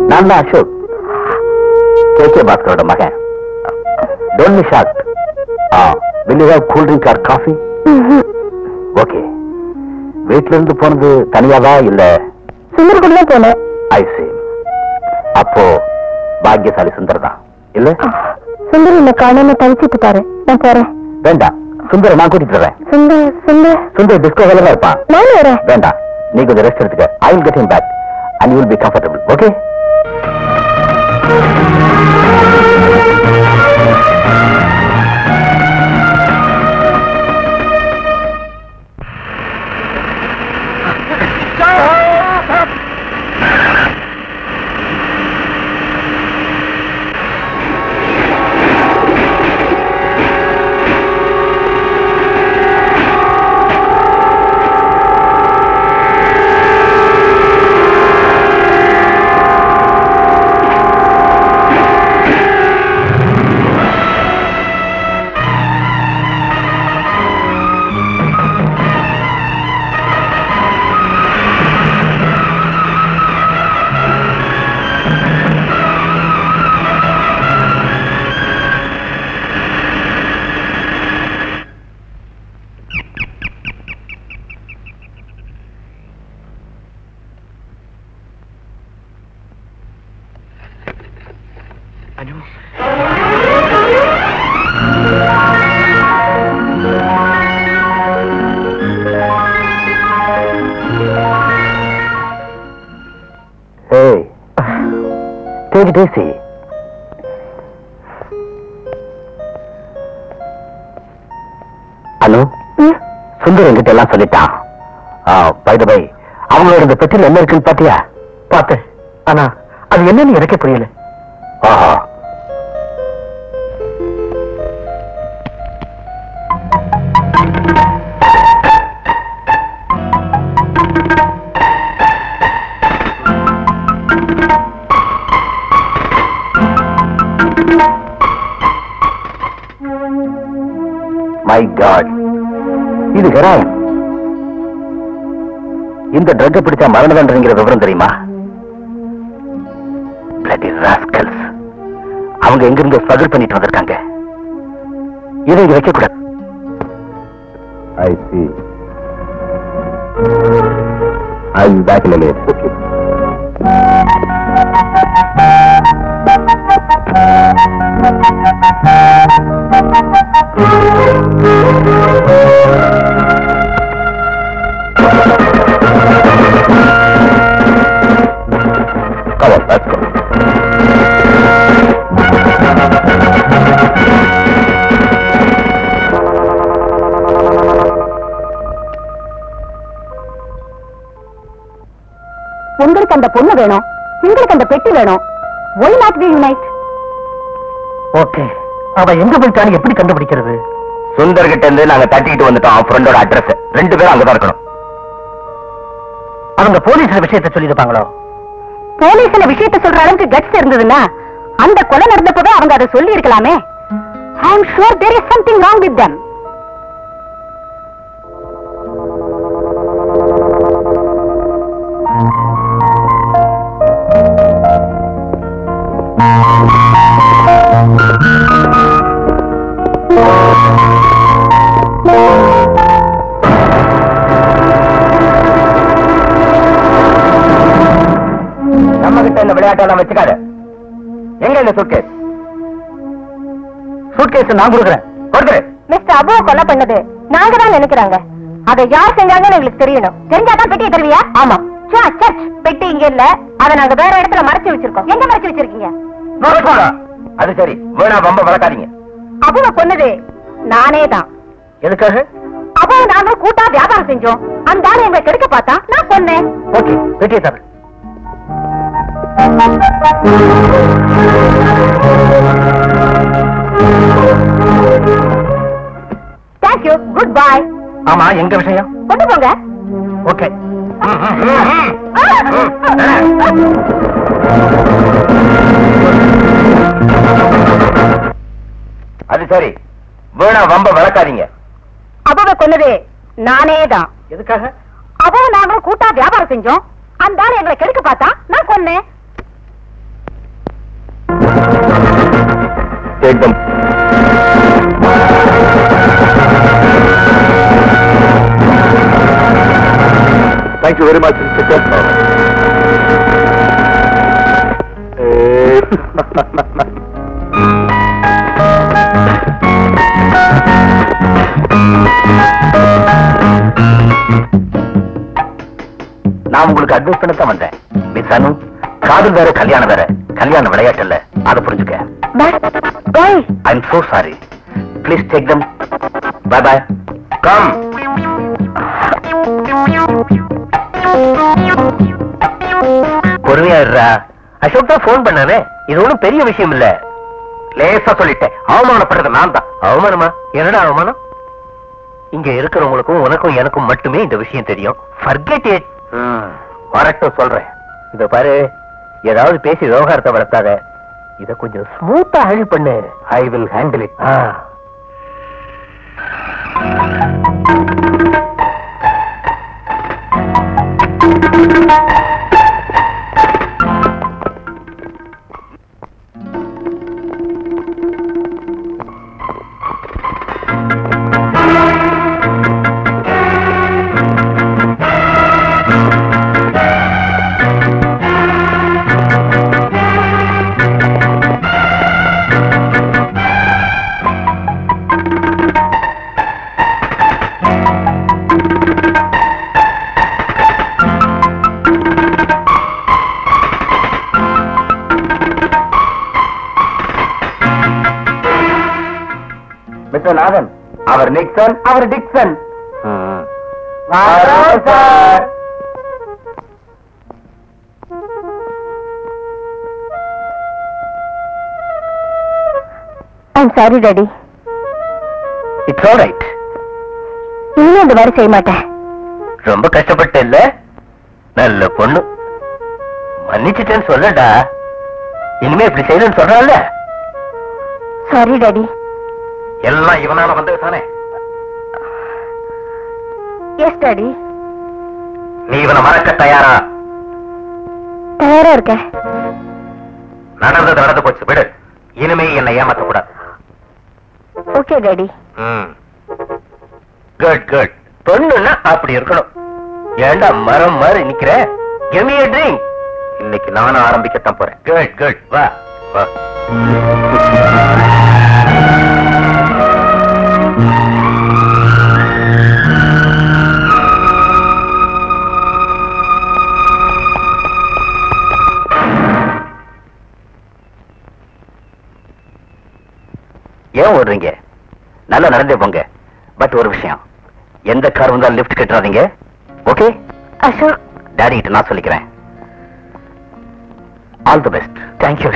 நான் தான் அசோக், கே பாஸ்கரோட மகன். Don't be shocked. will you have cool drink or coffee? Okay. வீட்ல இருந்து போனது தனியாவா இல்ல? சுந்தர் போனேன். ஐ see. அப்போ பாக்கியசாலி சுந்தர் தான் இல்ல? சுந்தர் என்ன காணாம தவிச்சிட்டு பாரு. நான் போறேன். வேண்டாம், சுந்தர நான் கூட்டிட்டு வரேன். சுந்தர் டிஸ்கோ வேலை தான் இருப்பான். நான் வரேன். வேண்டாம், நீ கொஞ்சம் ரெஸ்ட் எடுத்துக்க. I will get him back and you will be comfortable. Okay? Hey, take it easy. அனு, சுந்தர் என்கிட்ட எல்லாம் சொல்லிட்டான். பை தி பை, அவங்களோட இந்த பெட்டியில் என்ன இருக்குன்னு பாத்தியா? பார்த்தேன், ஆனா அது என்னன்னு எனக்கே புரியல. ஆஹா, மை காட், இது ஹெராயின். இந்த ட்ரக் பிடிச்சா மரண தண்டனைங்கிற விவரம் தெரியுமா? Bloody rascals. அவங்க எங்கிருந்து ஸ்ட்ரகிள் பண்ணிட்டு வந்திருக்காங்க. இதை இங்க வைக்க கூடாது. I see. I'll be back in a minute. Okay. Come on, let's go. உங்களுக்கு அந்த பொண்ணு வேணும், உங்களுக்கு அந்த பெட்டி வேணும். Why not we unite? Okay, அவ எங்க போயிட்டான்னு எப்படி கண்டுபிடிக்கிறது? சுந்தர் கிட்ட இருந்து நாங்க தட்டிக்கிட்டு வந்துட்டோம் அவன் ஃப்ரெண்டோட அட்ரஸ். 2 பேரும் அங்கதான் இருக்கணும். அவங்க போலீஸ் விஷயத்தை சொல்லிருப்பாங்களோ? போலீஸ்ல விஷயத்தை சொல்ற அளவுக்கு கட்ஸ் இருந்ததுன்னா அந்த கொலை நடந்தப்பவே அவங்க அதை சொல்லி இருக்கலாமே. I am sure there is something wrong with them. நம்ம கிட்ட இந்த விளையாட்டெல்லாம் வச்சுக்காத. எங்க இந்த சூட்கேஸ்? சூட்கேஸ் நான் கொடுக்குறேன். மிஸ்டர் அபுவை கொலை பண்ணது நாங்க தான் நினைக்கிறாங்க. அதை யார் செஞ்சாங்கன்னு எங்களுக்கு தெரியணும். தெரிஞ்சாதான் பெட்டியை தருவியா? ஆமா. பெட்டி இங்க இல்ல, அதை நாங்க வேற இடத்துல மறைச்சு வச்சிருக்கோம். எங்க மறைச்சு வச்சிருக்கீங்க? அது சரி, வேணா பம்ப வளர்க்காதீங்க. அபுவை கொன்னது நானே தான். எதுக்காக? அபுவை நாங்க கூட்டா வியாபாரம் செஞ்சோம். அந்த ஆளு எங்களை கெடுக்க பார்த்தா நான் கொன்னேன். ஓகே, பெட்டியை தர. Thank you. Goodbye. ஆமா, எங்க விஷயம்? கொண்டு போங்க. ஓகே. அது சரி, வேணா வம்ப வளர்க்காதீங்க. அபுவை கொன்னது நானே தான். எதுக்காக? அபுவை நாங்களும் கூட்டா வியாபாரம் செஞ்சோம். அந்த ஆளு எங்களை கெடுக்க பார்த்தா நான் கொன்னேன். एकदम थैंक यू वेरी मच நான் உங்களுக்கு அட்வைஸ் பண்ணத்தான் வந்தேன். மிஸ் அனு, காதல் வேற கல்யாணம் வேற. கல்யாணம் விளையாட்டு இல்ல, அதை புரிஞ்சுக்க. I'm so sorry. Please take them. Bye bye. Come. பொறுமையா இருடா. அசோக் தான் போன் பண்ணானே. இது ஒண்ணும் பெரிய விஷயம் இல்ல. லேசா சொல்லிட்டேன். அவமானப்பட்டது நான் தான். அவமானமா? என்னடா அவமானம்? இங்க இருக்கிறவங்களுக்கும் உனக்கும் எனக்கும் மட்டுமே இந்த விஷயம் தெரியும். Forget it. வரட்டும் சொல்றேன். இத பாரு, ஏதாவது பேசி விவகாரத்தை வளர்த்தாத. இத கொஞ்சம் ஸ்மூத்தா ஹேண்டில் பண்ணு. I will handle it. Mister Nathan, அவர் நிக்சன், அவர் Dixon. Sir, I'm sorry, Daddy. It's all right. இன்னும் இந்த மாதிரி செய்ய மாட்டேன். ரொம்ப கஷ்டப்பட்ட இல்ல? நல்ல பொண்ணு. மன்னிச்சுட்டேன்னு சொல்லடா. இனிமே இப்படி செய்யணும்னு சொல்றான்ல. Sorry, Daddy. எல்லாம் இவனால வந்தது தானே? Yes, Daddy. நீ இவனை மறக்க தயாரா? தயாரா இருக்க. நடந்தது நடந்து போச்சு, விடு. இனிமே என்னை ஏமாத்த கூடாது. Okay, Daddy. Good good. பொண்ணுன்னா அப்படி இருக்கணும். ஏண்டா மரம் மாதிரி நிக்கிற? Give me a drink. இன்னைக்கு நானும் ஆரம்பிக்கத்தான் போறேன். Good good. வா வா. ஏன் ஓடுறீங்க? நல்லா நடந்தே போங்க. பட் ஒரு விஷயம், எந்த கார் வந்தாலும் லிஃப்ட் கட்டுறாதீங்க. ஓகே? அசோக், டாடி கிட்ட நான் சொல்லிக்கிறேன். All the best. தேங்க்யூ.